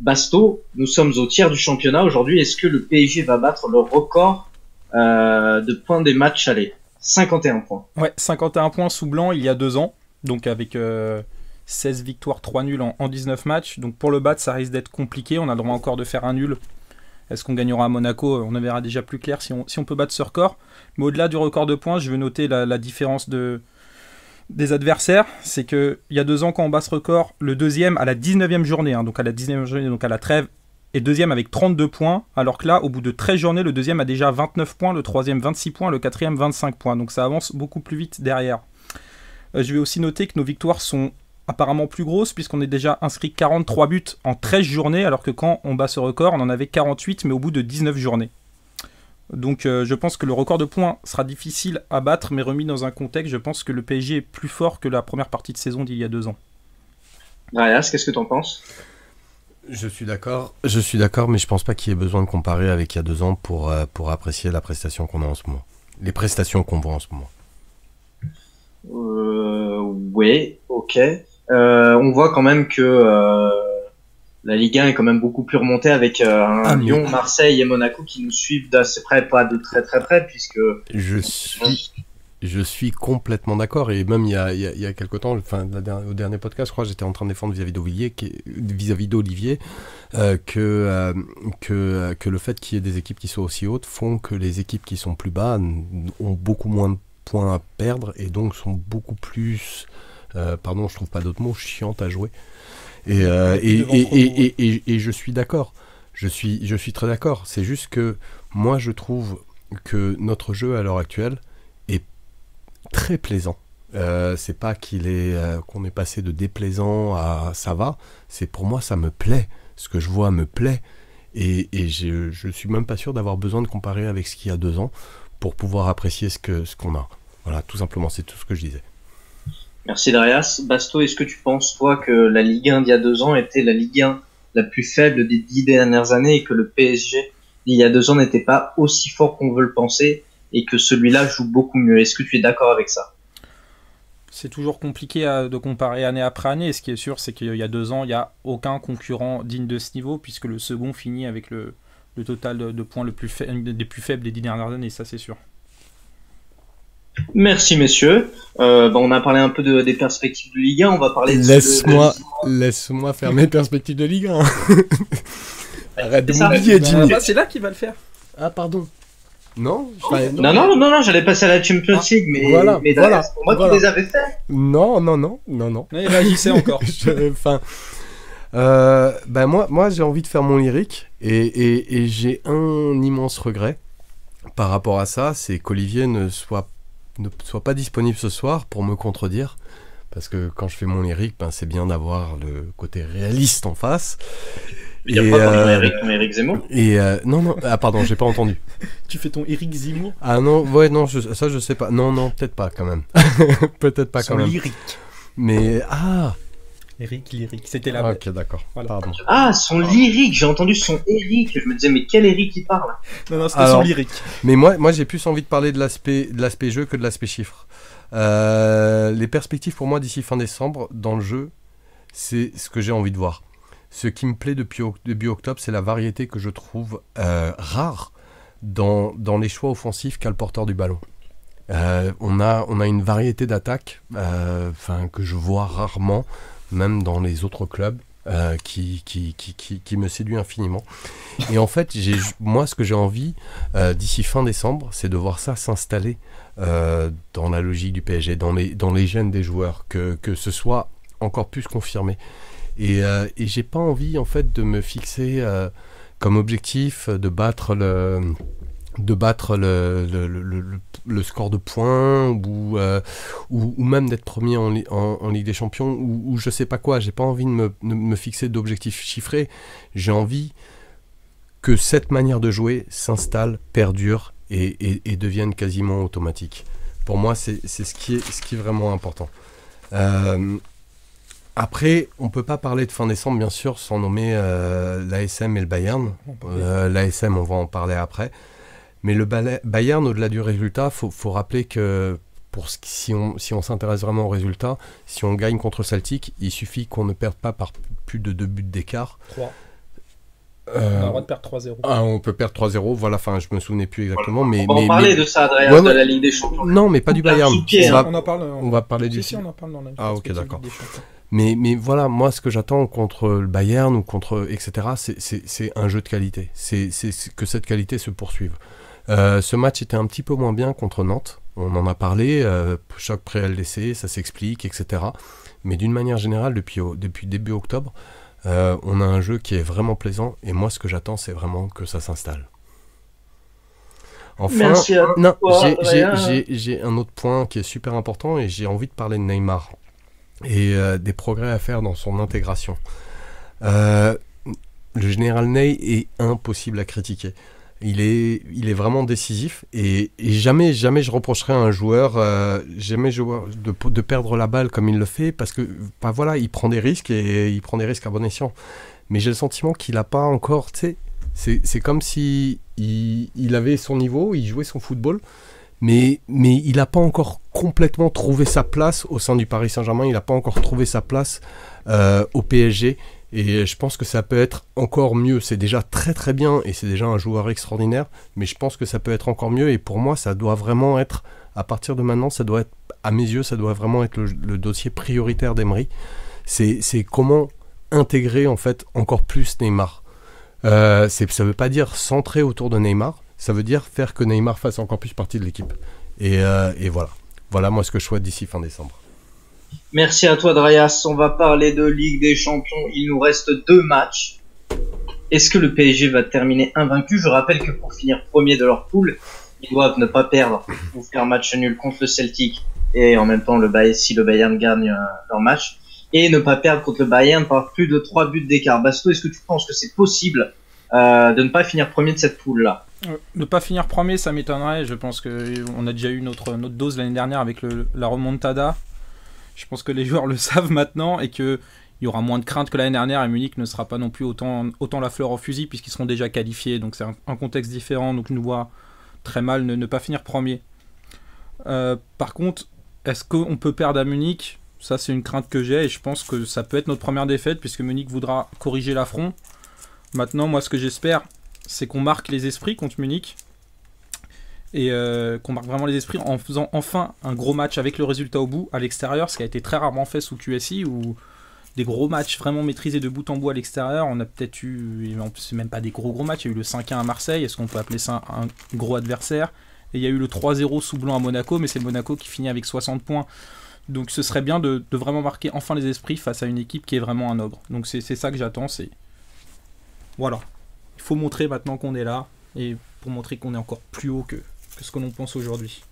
S1: Basto, nous sommes au tiers du championnat aujourd'hui. Est-ce que le PSG va battre le record de points des matchs allés ? 51 points.
S3: Ouais, 51 points sous blanc il y a 2 ans. Donc avec 16 victoires, 3 nuls en 19 matchs. Donc pour le battre, ça risque d'être compliqué. On a le droit encore de faire un nul. Est-ce qu'on gagnera à Monaco ? On en verra déjà plus clair si on peut battre ce record. Mais au-delà du record de points, je vais noter la différence de des adversaires, c'est qu'il y a 2 ans, quand on bat ce record, le deuxième à la 19e journée, donc à la 19e journée, donc à la trêve, est deuxième avec 32 points, alors que là, au bout de 13 journées, le deuxième a déjà 29 points, le troisième 26 points, le quatrième 25 points, donc ça avance beaucoup plus vite derrière. Je vais aussi noter que nos victoires sont apparemment plus grosses, puisqu'on est déjà inscrit 43 buts en 13 journées, alors que quand on bat ce record, on en avait 48, mais au bout de 19 journées. Donc je pense que le record de points sera difficile à battre, mais remis dans un contexte, je pense que le PSG est plus fort que la première partie de saison d'il y a 2 ans.
S1: Rayas, qu'est-ce que t'en penses?
S2: Je suis d'accord, mais je pense pas qu'il y ait besoin de comparer avec il y a 2 ans pour apprécier la prestation qu'on a en ce moment. Les prestations qu'on voit en ce moment.
S1: Ouais, ok. On voit quand même que la Ligue 1 est quand même beaucoup plus remontée avec Lyon, Marseille et Monaco qui nous suivent d'assez près, pas de très très près, puisque...
S2: Je suis complètement d'accord, et même il y a quelque temps, enfin, au dernier podcast, je crois, j'étais en train de défendre vis-à-vis d'Olivier que le fait qu'il y ait des équipes qui soient aussi hautes font que les équipes qui sont plus bas ont beaucoup moins de points à perdre et donc sont beaucoup plus, pardon, je trouve pas d'autres mots, chiantes à jouer. Et je suis d'accord. Je suis très d'accord. C'est juste que moi je trouve que notre jeu à l'heure actuelle est très plaisant. C'est pas qu'on est passé de déplaisant à ça va. C'est pour moi ça me plaît. Ce que je vois me plaît. Et je suis même pas sûr d'avoir besoin de comparer avec ce qu'il y a 2 ans pour pouvoir apprécier ce qu'on a. Voilà, tout simplement, c'est tout ce que je disais.
S1: Merci Darius. Basto, est-ce que tu penses, toi, que la Ligue 1 d'il y a 2 ans était la Ligue 1 la plus faible des 10 dernières années et que le PSG d'il y a 2 ans n'était pas aussi fort qu'on veut le penser et que celui-là joue beaucoup mieux? Est-ce que tu es d'accord avec ça?
S3: C'est toujours compliqué de comparer année après année. Ce qui est sûr, c'est qu'il y a 2 ans, il n'y a aucun concurrent digne de ce niveau, puisque le second finit avec le total de points des plus faibles des 10 dernières années, ça c'est sûr.
S1: Merci messieurs. On a parlé un peu des perspectives de Ligue 1, on va parler
S2: Laisse-moi faire mes perspectives de Ligue 1. Arrête de m'oublier, Jimmy.
S3: C'est là qu'il va le faire.
S2: Ah pardon. Non,
S1: non, j'allais passer à la Champions League, mais
S2: voilà.
S1: C'est pour moi qui les avais fait.
S2: Non.
S3: Il réagissait encore.
S2: Moi j'ai envie de faire mon lyrique et j'ai un immense regret par rapport à ça, c'est qu'Olivier ne soit pas disponible ce soir pour me contredire, parce que quand je fais mon lyrique, c'est bien d'avoir le côté réaliste en face.
S1: Il y a pas ton Eric Zemmour.
S2: Non, pardon, j'ai pas entendu.
S3: Tu fais ton Eric Zemmour?
S2: Ah non, ouais, non, ça je sais pas. Non, peut-être pas quand même. Peut-être pas quand même.
S3: Son lyrique.
S2: Mais
S3: Eric lyrique, c'était là.
S2: Ok, d'accord. Voilà. Pardon.
S1: Ah, son lyrique, j'ai entendu son Eric. Je me disais, mais quel Eric il parle?
S3: Non, c'était son lyrique.
S2: Mais moi j'ai plus envie de parler de l'aspect jeu que de l'aspect chiffre. Les perspectives pour moi d'ici fin décembre dans le jeu, c'est ce que j'ai envie de voir. Ce qui me plaît depuis début octobre, c'est la variété que je trouve rare dans les choix offensifs qu'a le porteur du ballon. On a une variété d'attaques que je vois rarement, même dans les autres clubs, qui me séduit infiniment. Et en fait, moi, ce que j'ai envie d'ici fin décembre, c'est de voir ça s'installer dans la logique du PSG, dans les gènes des joueurs, que ce soit encore plus confirmé. Et j'ai pas envie en fait de me fixer comme objectif de battre le score de points ou même d'être premier en Ligue des Champions ou je sais pas quoi. J'ai pas envie de me fixer d'objectifs chiffrés. J'ai envie que cette manière de jouer s'installe, perdure et devienne quasiment automatique. Pour moi, c'est ce qui est vraiment important. Après, on peut pas parler de fin décembre, bien sûr, sans nommer l'ASM et le Bayern. L'ASM, on va en parler après. Mais le Bayern, au-delà du résultat, faut rappeler que si on s'intéresse vraiment au résultat, si on gagne contre Celtic, il suffit qu'on ne perde pas par plus de 2 buts d'écart.
S3: 3. On a le droit de perdre 3-0.
S2: On peut perdre 3-0, voilà, je me souvenais plus exactement.
S1: Voilà. On va en parler de ça, Adrien, de la Ligue des Champions.
S2: Non, mais pas du Bayern.
S3: On
S2: va parler du...
S3: Si, on en parle dans la Ligue
S2: ok, d'accord. Mais voilà, moi, ce que j'attends contre le Bayern ou contre etc., c'est un jeu de qualité. C'est que cette qualité se poursuive. Ce match était un petit peu moins bien contre Nantes, On en a parlé, choc pré-LDC, ça s'explique, etc. Mais d'une manière générale, depuis début octobre, on a un jeu qui est vraiment plaisant. Et moi, ce que j'attends, c'est vraiment que ça s'installe. Enfin,
S1: Merci à
S2: non,
S1: toi,
S2: j'ai un autre point qui est super important et j'ai envie de parler de Neymar et des progrès à faire dans son intégration. Le général Ney est impossible à critiquer. Il est vraiment décisif et jamais je reprocherai à un joueur, de perdre la balle comme il le fait parce que voilà, il prend des risques et il prend des risques à bon escient. Mais j'ai le sentiment qu'il n'a pas encore, tu sais, c'est comme si il avait son niveau, il jouait son football, mais il n'a pas encore complètement trouvé sa place au sein du Paris Saint-Germain, il n'a pas encore trouvé sa place au PSG. Et je pense que ça peut être encore mieux. C'est déjà très très bien et c'est déjà un joueur extraordinaire. Mais je pense que ça peut être encore mieux. Et pour moi, ça doit vraiment être, à partir de maintenant, ça doit être, à mes yeux, ça doit vraiment être le dossier prioritaire d'Emery. C'est comment intégrer en fait encore plus Neymar. Ça ne veut pas dire centrer autour de Neymar. Ça veut dire faire que Neymar fasse encore plus partie de l'équipe. Et voilà. Voilà moi ce que je souhaite d'ici fin décembre.
S1: Merci à toi, Drayas. On va parler de Ligue des Champions. Il nous reste 2 matchs. Est-ce que le PSG va terminer invaincu? Je rappelle que pour finir premier de leur poule, ils doivent ne pas perdre ou faire match nul contre le Celtic et en même temps si le Bayern gagne leur match et ne pas perdre contre le Bayern par plus de 3 buts d'écart. Basto, est-ce que tu penses que c'est possible de ne pas finir premier de cette poule-là?
S3: Ne pas finir premier, ça m'étonnerait. Je pense qu'on a déjà eu notre dose l'année dernière avec la remontada. Je pense que les joueurs le savent maintenant et qu'il y aura moins de crainte que l'année dernière et Munich ne sera pas non plus autant la fleur au fusil puisqu'ils seront déjà qualifiés. Donc c'est un contexte différent. Donc je nous vois très mal ne pas finir premier. Par contre, est-ce qu'on peut perdre à Munich? Ça, c'est une crainte que j'ai et je pense que ça peut être notre première défaite puisque Munich voudra corriger l'affront. Maintenant, moi, ce que j'espère, c'est qu'on marque les esprits contre Munich. Et qu'on marque vraiment les esprits en faisant enfin un gros match avec le résultat au bout à l'extérieur, ce qui a été très rarement fait sous QSI, où des gros matchs vraiment maîtrisés de bout en bout à l'extérieur, on a peut-être eu, c'est même pas des gros matchs, il y a eu le 5-1 à Marseille, est-ce qu'on peut appeler ça un gros adversaire? Et il y a eu le 3-0 sous blanc à Monaco, mais c'est Monaco qui finit avec 60 points. Donc ce serait bien de vraiment marquer enfin les esprits face à une équipe qui est vraiment un ogre. Donc c'est ça que j'attends, c'est... Voilà. Il faut montrer maintenant qu'on est là, et pour montrer qu'on est encore plus haut que ce que l'on pense aujourd'hui.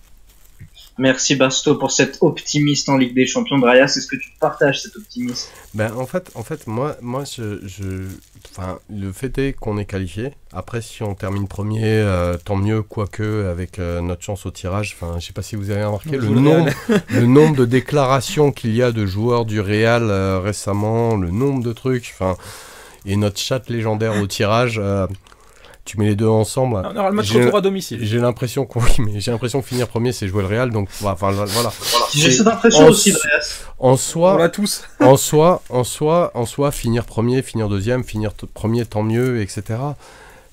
S1: Merci Basto pour cet optimiste en Ligue des Champions. Drayas, est-ce que tu partages cet optimisme?
S2: En fait, moi, enfin, le fait est qu'on est qualifié. Après, si on termine premier, tant mieux. Quoique, avec notre chance au tirage, enfin, je sais pas si vous avez remarqué le nombre de déclarations qu'il y a de joueurs du Real récemment, le nombre de trucs, enfin, et notre chat légendaire au tirage. Tu mets les deux ensemble.
S3: On aura le match retour à domicile.
S2: J'ai l'impression que finir premier, c'est jouer le Real. Donc voilà.
S1: J'ai cette impression aussi, Drayas.
S2: En soi,
S3: on l'a tous.
S2: en soi, finir premier, finir deuxième, finir premier, tant mieux, etc.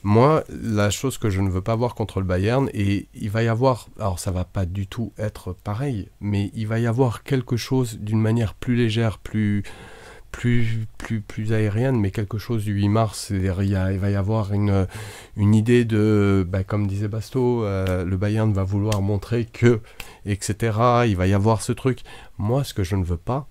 S2: Moi, la chose que je ne veux pas voir contre le Bayern, et il va y avoir, alors ça va pas du tout être pareil, mais il va y avoir quelque chose d'une manière plus légère, plus aérienne, mais quelque chose du 8 mars. Il va y avoir une idée de, comme disait Basto, le Bayern va vouloir montrer que, etc. Il va y avoir ce truc. Moi, ce que je ne veux pas,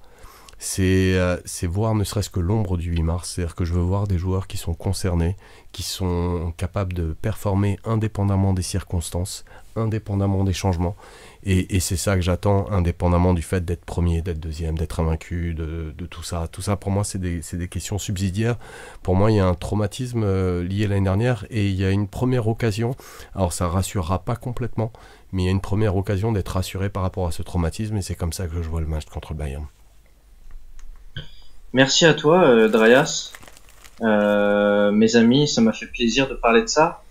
S2: c'est voir ne serait-ce que l'ombre du 8 mars. C'est-à-dire que je veux voir des joueurs qui sont concernés, qui sont capables de performer indépendamment des circonstances, indépendamment des changements. Et c'est ça que j'attends, indépendamment du fait d'être premier, d'être deuxième, d'être invaincu, de tout ça. Tout ça, pour moi, c'est des questions subsidiaires. Pour moi, il y a un traumatisme lié à l'année dernière et il y a une première occasion. Alors, ça ne rassurera pas complètement, mais il y a une première occasion d'être rassuré par rapport à ce traumatisme et c'est comme ça que je vois le match contre le Bayern.
S1: Merci à toi, Drayas. Mes amis, ça m'a fait plaisir de parler de ça.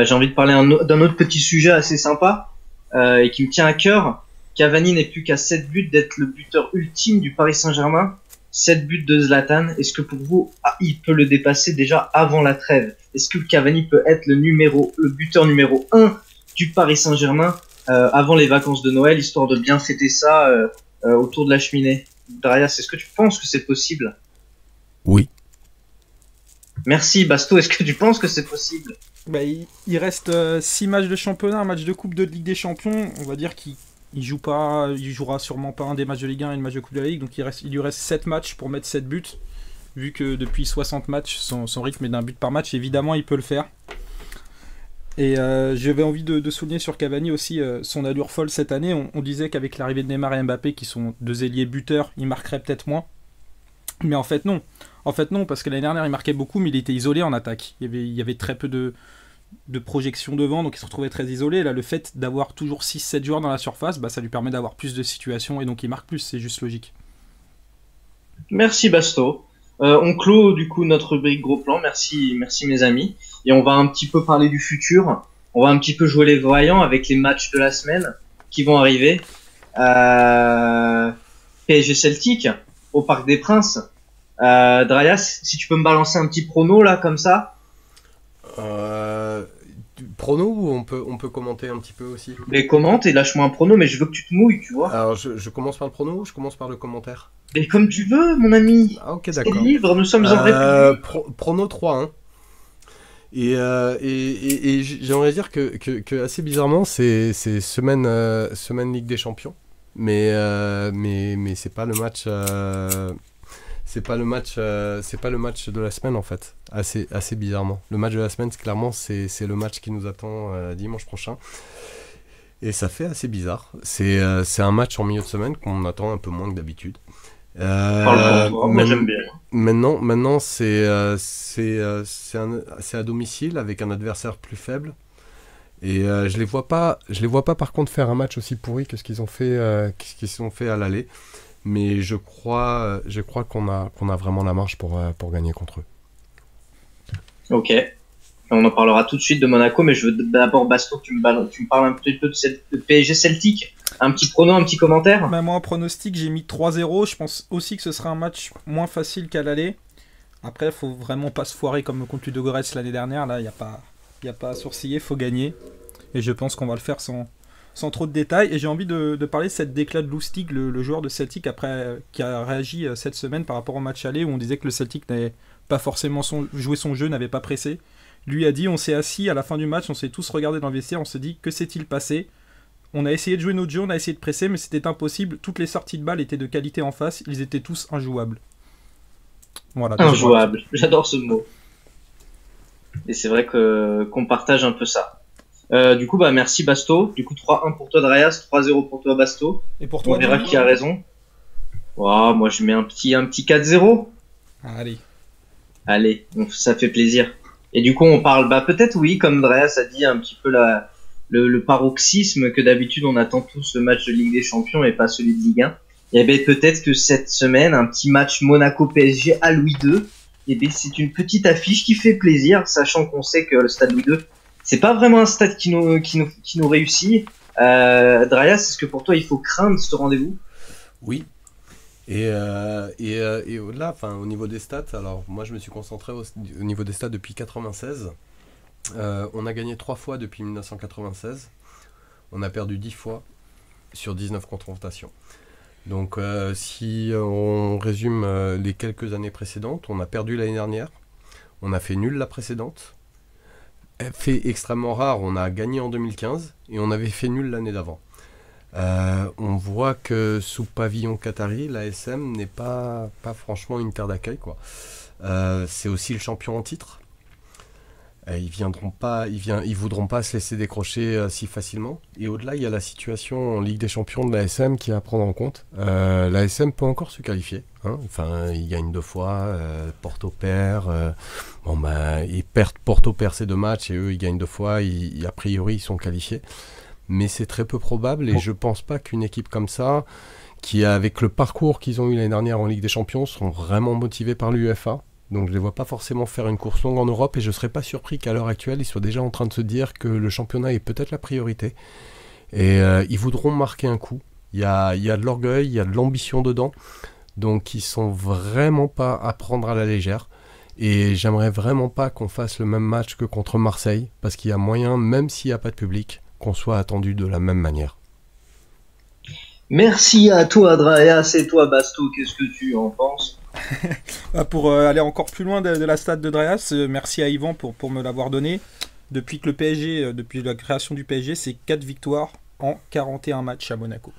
S1: J'ai envie de parler d'un autre petit sujet assez sympa. Et qui me tient à cœur. Cavani n'est plus qu'à 7 buts d'être le buteur ultime du Paris Saint-Germain. 7 buts de Zlatan. Est-ce que pour vous, il peut le dépasser déjà avant la trêve? Est-ce que Cavani peut être le buteur numéro 1 du Paris Saint-Germain avant les vacances de Noël, histoire de bien fêter ça autour de la cheminée? Drayas, est-ce que tu penses que c'est possible?
S2: Oui.
S1: Merci. Basto, est-ce que tu penses que c'est possible?
S3: Il reste 6 matchs de championnat, un match de coupe de Ligue des Champions. On va dire qu'il Il jouera sûrement pas un des matchs de Ligue 1 et le match de Coupe de la Ligue, donc il lui reste 7 matchs pour mettre 7 buts. Vu que depuis 60 matchs, son rythme est d'un but par match, évidemment il peut le faire. Et j'avais envie de souligner sur Cavani aussi son allure folle cette année. On disait qu'avec l'arrivée de Neymar et Mbappé, qui sont deux ailiers buteurs, il marquerait peut-être moins. Mais en fait non. Parce que l'année dernière il marquait beaucoup, mais il était isolé en attaque. Il y avait très peu de projection devant, donc il se retrouvait très isolé. Là, le fait d'avoir toujours 6-7 joueurs dans la surface, ça lui permet d'avoir plus de situations et donc il marque plus, c'est juste logique.
S1: Merci Basto. On clôt du coup notre rubrique gros plan. Merci mes amis. Et on va un petit peu parler du futur. On va un petit peu jouer les voyants avec les matchs de la semaine qui vont arriver. PSG Celtic au Parc des Princes. Drayas, si tu peux me balancer un petit prono là comme ça.
S2: Prono ou on peut commenter un petit peu aussi?
S1: Mais commente et lâche-moi un prono, mais je veux que tu te mouilles, tu vois.
S2: Alors je commence par le prono ou je commence par le commentaire?
S1: Mais comme tu veux, mon ami.
S2: Ah ok,
S1: C'est
S2: d'accord.
S1: libre, nous sommes en République.
S2: Prono 3-1. Et j'aimerais dire que assez bizarrement c'est semaine Ligue des Champions, mais c'est pas le match. C'est pas le match de la semaine en fait, assez bizarrement. Le match de la semaine, clairement, c'est le match qui nous attend dimanche prochain. Et ça fait assez bizarre. C'est un match en milieu de semaine qu'on attend un peu moins que d'habitude.
S1: Parle pour toi, moi j'aime bien.
S2: Maintenant c'est à domicile avec un adversaire plus faible. Et je les vois pas par contre faire un match aussi pourri que ce qu'ils ont fait à l'aller. Mais je crois qu'on a vraiment la marge pour gagner contre eux. Ok.
S1: On en parlera tout de suite de Monaco, mais je veux d'abord, Basto, que tu me parles un petit peu de PSG Celtic. Un petit prono, un petit commentaire.
S3: Moi, en pronostic, j'ai mis 3-0. Je pense aussi que ce sera un match moins facile qu'à l'aller. Après, il faut vraiment pas se foirer comme contre Ludogorets l'année dernière. Là, il n'y a pas à sourciller, il faut gagner. Et je pense qu'on va le faire sans trop de détails. Et j'ai envie de parler de cette déclat de Lustig, le joueur de Celtic, qui a réagi cette semaine par rapport au match aller, où on disait que le Celtic n'avait pas forcément joué son jeu, n'avait pas pressé. Lui a dit, on s'est assis à la fin du match, on s'est tous regardés dans le vestiaire, on s'est dit, que s'est-il passé? On a essayé de jouer notre jeu, on a essayé de presser, mais c'était impossible. Toutes les sorties de balles étaient de qualité en face, ils étaient tous injouables. Voilà.
S1: Injouables, j'adore ce mot. Et c'est vrai qu'on partage un peu ça. Du coup, merci Basto. Du coup, 3-1 pour toi, Drayas, 3-0 pour toi, Basto.
S3: Et pour toi,
S1: on verra qui a raison. Oh, moi, je mets un petit 4-0. Allez, ça fait plaisir. Et du coup, on parle, peut-être oui, comme Drayas a dit, un petit peu le paroxysme que d'habitude on attend tous le match de Ligue des Champions et pas celui de Ligue 1. Et peut-être que cette semaine, un petit match Monaco-PSG à Louis II, c'est une petite affiche qui fait plaisir, sachant qu'on sait que le stade Louis II, c'est pas vraiment un stade qui nous réussit. Drayas, est-ce que pour toi il faut craindre ce rendez-vous?
S2: Oui. Et au-delà, au niveau des stats, alors moi je me suis concentré au niveau des stats depuis 96. On a gagné 3 fois depuis 1996. On a perdu 10 fois sur 19 confrontations. Donc si on résume les quelques années précédentes, on a perdu l'année dernière, on a fait nul la précédente, fait extrêmement rare, on a gagné en 2015 et on avait fait nul l'année d'avant. On voit que sous pavillon qatari, l'ASM n'est pas franchement une terre d'accueil, quoi. C'est aussi le champion en titre. Ils voudront pas se laisser décrocher si facilement. Et au-delà, il y a la situation en Ligue des Champions de l'ASM qui est à prendre en compte. L'ASM peut encore se qualifier. Il gagne 2 fois, Porto perd. Porto perd ses 2 matchs et eux, ils gagnent 2 fois. A priori, ils sont qualifiés. Mais c'est très peu probable et je pense pas qu'une équipe comme ça, qui avec le parcours qu'ils ont eu l'année dernière en Ligue des Champions, sont vraiment motivés par l'UEFA. Donc je les vois pas forcément faire une course longue en Europe et je serais pas surpris qu'à l'heure actuelle ils soient déjà en train de se dire que le championnat est peut-être la priorité et ils voudront marquer un coup. Il y a de l'orgueil, il y a de l'ambition dedans, donc ils sont vraiment pas à prendre à la légère et j'aimerais vraiment pas qu'on fasse le même match que contre Marseille parce qu'il y a moyen, même s'il n'y a pas de public, qu'on soit attendu de la même manière.
S1: Merci à toi Drayas et toi Basto, qu'est-ce que tu en penses?
S3: Pour aller encore plus loin de la stat de Drayas, merci à Yvan pour me l'avoir donné. Depuis que le PSG, depuis la création du PSG, c'est 4 victoires en 41 matchs à Monaco.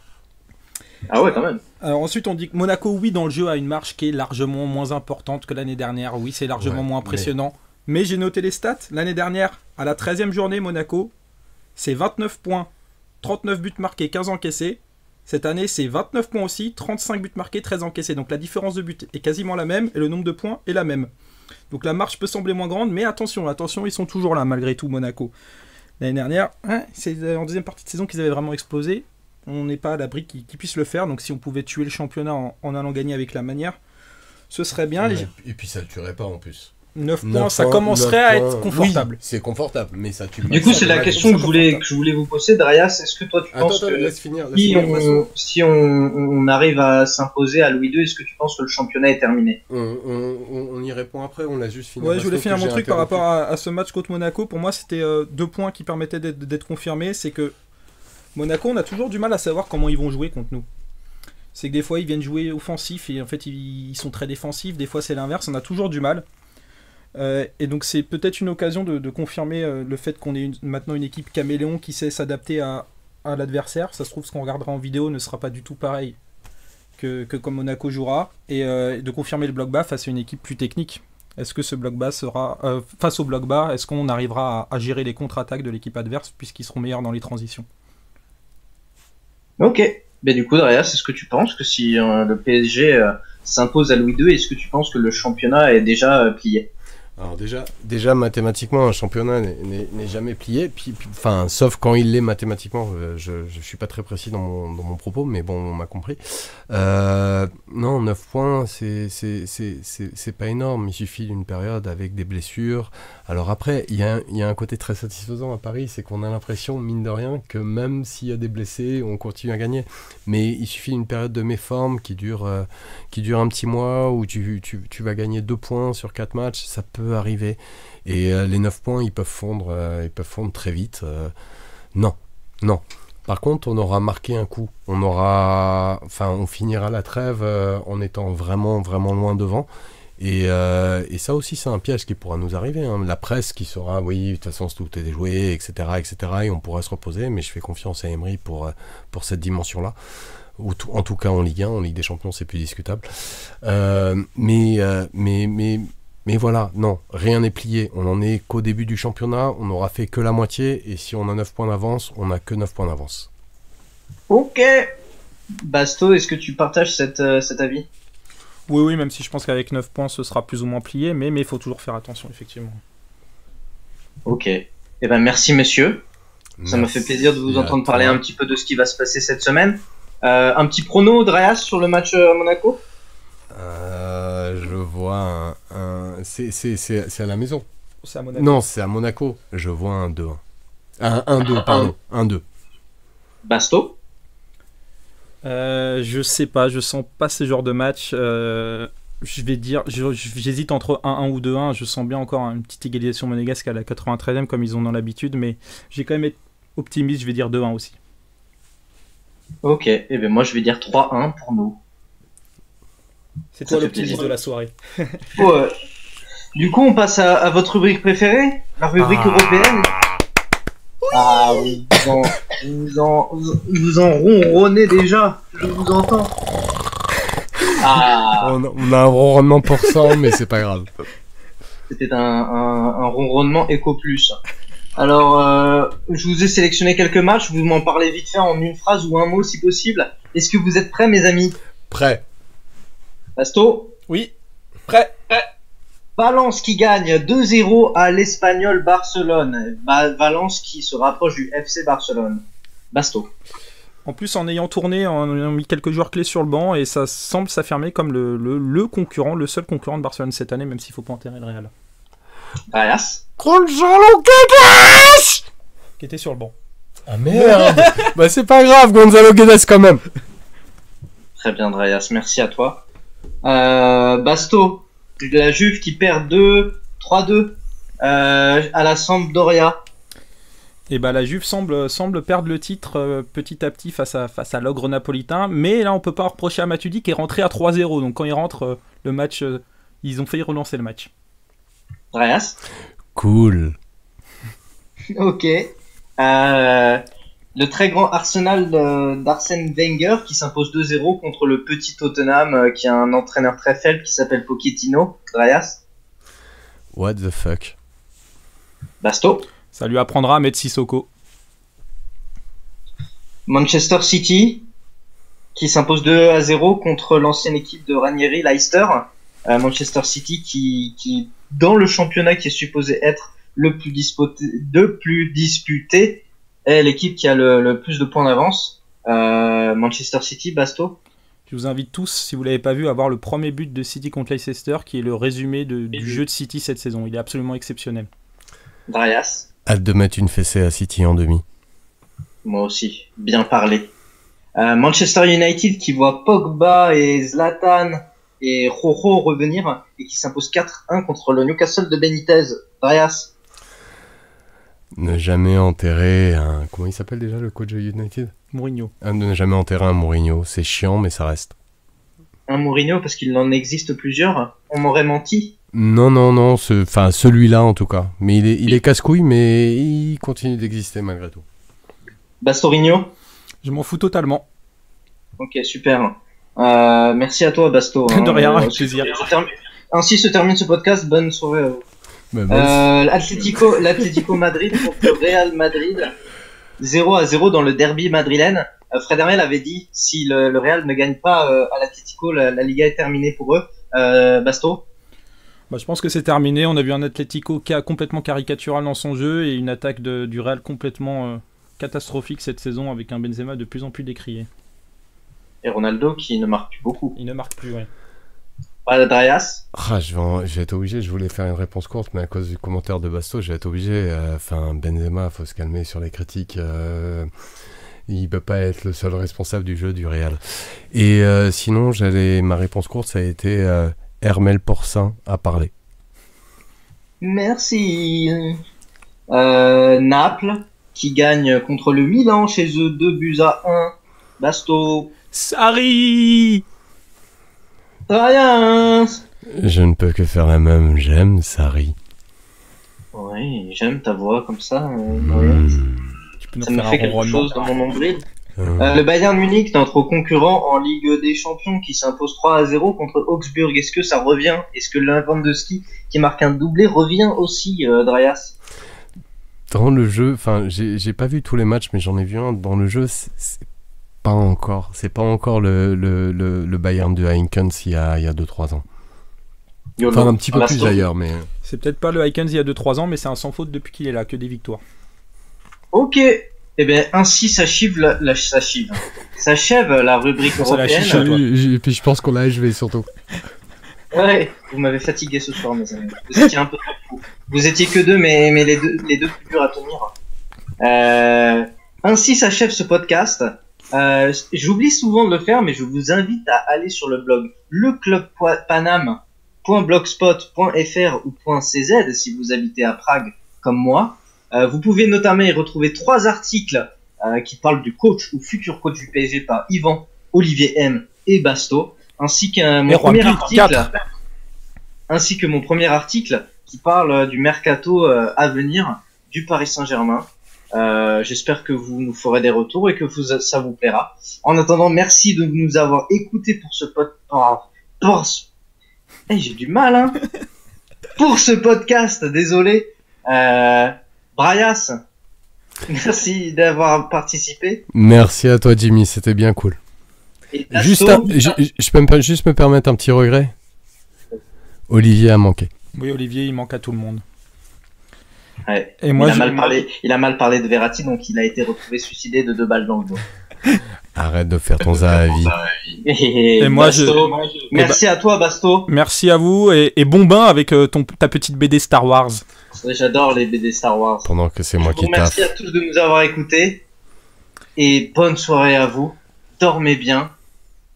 S1: Ah ouais, quand même.
S3: Alors ensuite, on dit que Monaco, oui, dans le jeu, a une marge qui est largement moins importante que l'année dernière. Oui, c'est largement moins impressionnant. Mais j'ai noté les stats. L'année dernière, à la 13e journée, Monaco, c'est 29 points, 39 buts marqués, 15 encaissés. Cette année, c'est 29 points aussi, 35 buts marqués, 13 encaissés. Donc la différence de buts est quasiment la même et le nombre de points est la même. Donc la marge peut sembler moins grande, mais attention, ils sont toujours là malgré tout, Monaco. L'année dernière, c'est en deuxième partie de saison qu'ils avaient vraiment explosé. On n'est pas à l'abri qu'ils puissent le faire, donc si on pouvait tuer le championnat en allant gagner avec la manière, ce serait bien.
S2: Et puis ça ne tuerait pas en plus.
S3: 9 points, ça commencerait à être confortable.
S2: Oui, c'est confortable, mais ça tue pas.
S1: Du coup, c'est la question que je voulais vous poser, Darius. Est-ce que toi, tu penses que
S2: laisse finir,
S1: si on arrive à s'imposer à Louis II, est-ce que tu penses que le championnat est terminé?
S2: On y répond après, on l'a juste fini.
S3: Ouais, je voulais finir mon truc par rapport à ce match contre Monaco. Pour moi, c'était 2 points qui permettaient d'être confirmés. C'est que Monaco, on a toujours du mal à savoir comment ils vont jouer contre nous. C'est que des fois, ils viennent jouer offensif et en fait, ils sont très défensifs. Des fois, c'est l'inverse. On a toujours du mal. Et donc c'est peut-être une occasion de confirmer le fait qu'on ait maintenant une équipe caméléon qui sait s'adapter à l'adversaire. Ça se trouve, ce qu'on regardera en vidéo ne sera pas du tout pareil que comme Monaco jouera. Et de confirmer le bloc bas face à une équipe plus technique. Est-ce que ce bloc bas sera... face au bloc bas, est-ce qu'on arrivera à gérer les contre-attaques de l'équipe adverse puisqu'ils seront meilleurs dans les transitions?
S1: Ok. Ben du coup, Darius, est-ce que tu penses que si le PSG s'impose à Louis II, est-ce que tu penses que le championnat est déjà plié?
S2: Alors déjà mathématiquement, un championnat n'est jamais plié, enfin, sauf quand il l'est mathématiquement. Je suis pas très précis dans mon propos, mais bon, on m'a compris. Non, 9 points, c'est pas énorme. Il suffit d'une période avec des blessures. Alors après, il y a un côté très satisfaisant à Paris, c'est qu'on a l'impression, mine de rien, que même s'il y a des blessés, on continue à gagner. Mais il suffit d'une période de méforme qui dure un petit mois, où tu vas gagner 2 points sur 4 matchs, ça peut arriver. Et les 9 points, ils peuvent fondre très vite. Non. Par contre, on aura marqué un coup. On finira la trêve en étant vraiment, vraiment loin devant. Et ça aussi, c'est un piège qui pourra nous arriver. Hein. La presse qui sera, oui, de toute façon, tout est déjoué, etc., et on pourra se reposer. Mais je fais confiance à Emery pour cette dimension-là. En tout cas, en Ligue 1, en Ligue des Champions, c'est plus discutable. Mais voilà, non, rien n'est plié. On n'en est qu'au début du championnat, on n'aura fait que la moitié, et si on a 9 points d'avance, on n'a que 9 points d'avance.
S1: Ok. Basto, est-ce que tu partages cet avis?
S3: Oui, même si je pense qu'avec 9 points, ce sera plus ou moins plié, mais il faut toujours faire attention, effectivement.
S1: Ok. Eh ben, merci, messieurs. Ça m'a fait plaisir de vous entendre parler un petit peu de ce qui va se passer cette semaine. Un petit prono, Darius, sur le match à Monaco?
S2: Je vois c'est à la maison.
S3: C'est à Monaco.
S2: Non, c'est à Monaco. Je vois un 2-1. Un 1-2, pardon. 1-2.
S1: Basto?
S3: Je sais pas, je sens pas ce genre de match. Je vais dire, j'hésite entre 1-1 ou 2-1. Je sens bien encore une petite égalisation monégasque à la 93e comme ils ont dans l'habitude, mais j'ai quand même été optimiste, je vais dire 2-1 aussi.
S1: Ok, et bien moi je vais dire 3-1 pour nous.
S3: C'est toi l'optimiste de la soirée.
S1: Ouais. Du coup, on passe à votre rubrique préférée, la rubrique européenne. Ah, vous en ronronnez déjà, je vous entends. Ah.
S2: On a un ronronnement pour 100, mais c'est pas grave.
S1: C'était un ronronnement Eco Plus. Alors, je vous ai sélectionné quelques matchs, vous m'en parlez vite fait en une phrase ou un mot si possible. Est-ce que vous êtes prêts, mes amis?
S2: Prêt.
S1: Basto?
S3: Oui. Prêt.
S1: Valence qui gagne 2-0 à l'Espagnol Barcelone. Valence qui se rapproche du FC Barcelone. Basto.
S3: En plus, en ayant tourné, en ayant mis quelques joueurs clés sur le banc, et ça semble s'affirmer comme le concurrent, le seul concurrent de Barcelone cette année, même s'il ne faut pas enterrer le Real.
S1: Arias.
S2: Gonzalo Guedes
S3: Qui était sur le banc.
S2: Ah merde. Bah c'est pas grave, Gonzalo Guedes quand même.
S1: Très bien, Dreyas, merci à toi. Basto, la Juve qui perd 3-2 à la Sampdoria.
S3: Et bah la Juve semble perdre le titre petit à petit face à l'ogre napolitain, mais là on peut pas reprocher à Matuidi qui est rentré à 3-0, donc quand il rentre le match, ils ont failli relancer le match.
S1: Dreyas.
S2: Cool.
S1: Ok. La Le très grand Arsenal d'Arsène Wenger qui s'impose 2-0 contre le petit Tottenham qui a un entraîneur très faible qui s'appelle Pochettino. Drayas.
S2: What the fuck.
S1: Basto.
S3: Ça lui apprendra à mettre Sissoko.
S1: Manchester City qui s'impose 2-0 contre l'ancienne équipe de Ranieri, Leicester. Manchester City qui dans le championnat qui est supposé être le plus disputé est l'équipe qui a le plus de points d'avance. Manchester City, Basto.
S3: Je vous invite tous, si vous ne l'avez pas vu, à voir le premier but de City contre Leicester, qui est le résumé du jeu de City cette saison. Il est absolument exceptionnel.
S1: Drayas.
S2: Hâte de mettre une fessée à City en demi.
S1: Moi aussi, bien parlé. Manchester United qui voit Pogba et Zlatan et Rojo revenir et qui s'impose 4-1 contre le Newcastle de Benitez. Drayas.
S2: Ne jamais enterrer un... Comment il s'appelle déjà le coach de United ?
S3: Mourinho.
S2: Ne jamais enterrer un Mourinho. C'est chiant, mais ça reste.
S1: Un Mourinho parce qu'il en existe plusieurs. On m'aurait menti.
S2: Non. Enfin, celui-là en tout cas. Mais il est casse-couille, mais il continue d'exister malgré tout.
S1: Bastorigno.
S3: Je m'en fous totalement.
S1: Ok, super. Merci à toi, Basto.
S3: De rien, avec plaisir.
S1: Ainsi se termine ce podcast. Bonne soirée à vous. L'Atlético Madrid contre le Real Madrid 0-0 dans le derby madrilène. Fred Hermel avait dit si le Real ne gagne pas à l'Atlético, la Liga est terminée pour eux. Basto.
S3: Je pense que c'est terminé. On a vu un Atlético complètement caricatural dans son jeu et une attaque du Real complètement catastrophique cette saison avec un Benzema de plus en plus décrié.
S1: Et Ronaldo qui ne marque plus beaucoup.
S3: Il ne marque plus, ouais.
S1: Drayas.
S2: Je vais être obligé, je voulais faire une réponse courte, mais à cause du commentaire de Basto, je vais être obligé. Benzema, faut se calmer sur les critiques. Il peut pas être le seul responsable du jeu du Real. Et sinon, ma réponse courte, ça a été Hermel Porcin à parler.
S1: Merci. Naples qui gagne contre le Milan chez eux 2-1. Basto.
S3: Sarri.
S1: Rien.
S2: Je ne peux que faire la même, j'aime Sarri.
S1: Oui, j'aime ta voix comme ça.
S3: Tu peux nous
S1: ça me
S3: faire
S1: fait quelque chose dans mon nombril. Le Bayern Munich, notre concurrent en Ligue des Champions, qui s'impose 3-0 contre Augsburg. Est-ce que ça revient ? Est-ce que Lewandowski, qui marque un doublé, revient aussi, Drayas ?
S2: Dans le jeu, j'ai pas vu tous les matchs, mais j'en ai vu un. Dans le jeu, c'est pas encore. C'est pas encore le Bayern de Heinkens il y a 2-3 ans. Enfin, un petit peu plus d'ailleurs, mais...
S3: C'est peut-être pas le Heinkens il y a 2-3 ans, mais c'est un sans faute depuis qu'il est là, que des victoires.
S1: Ok. Eh bien, ainsi s'achève la rubrique européenne.
S2: Et puis je pense qu'on l'a achevé surtout.
S1: Ouais, vous m'avez fatigué ce soir, mes amis. Vous étiez un peu fou. Vous étiez que deux, mais les deux plus durs à tenir. Ainsi s'achève ce podcast. J'oublie souvent de le faire, mais je vous invite à aller sur le blog leclubpanam.blogspot.fr ou .cz si vous habitez à Prague comme moi. Vous pouvez notamment y retrouver 3 articles qui parlent du coach ou futur coach du PSG par Yvan, Olivier M et Basto, ainsi que mon premier article qui parle du mercato à venir du Paris Saint-Germain. J'espère que vous nous ferez des retours et que ça vous plaira. En attendant, merci de nous avoir écoutés pour ce podcast. J'ai du mal, hein. Pour ce podcast, désolé. Braias, merci d'avoir participé.
S2: Merci à toi, Jimmy, c'était bien cool. Je peux juste me permettre un petit regret. Olivier a manqué.
S3: Oui, Olivier, il manque à tout le monde.
S1: Ouais.
S3: Et moi,
S1: il a mal parlé de Verratti, donc il a été retrouvé suicidé de 2 balles dans le dos.
S2: Arrête de faire ton Zahavi.
S1: Et moi, merci à toi, Basto.
S3: Merci à vous et bon bain avec ta petite BD Star Wars.
S1: J'adore les BD Star Wars.
S2: Pendant que c'est moi qui taffe.
S1: Merci à tous de nous avoir écoutés. Et bonne soirée à vous. Dormez bien.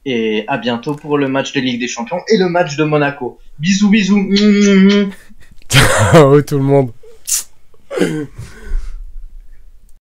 S1: Et à bientôt pour le match de Ligue des Champions et le match de Monaco. Bisous, bisous.
S2: Ciao tout le monde.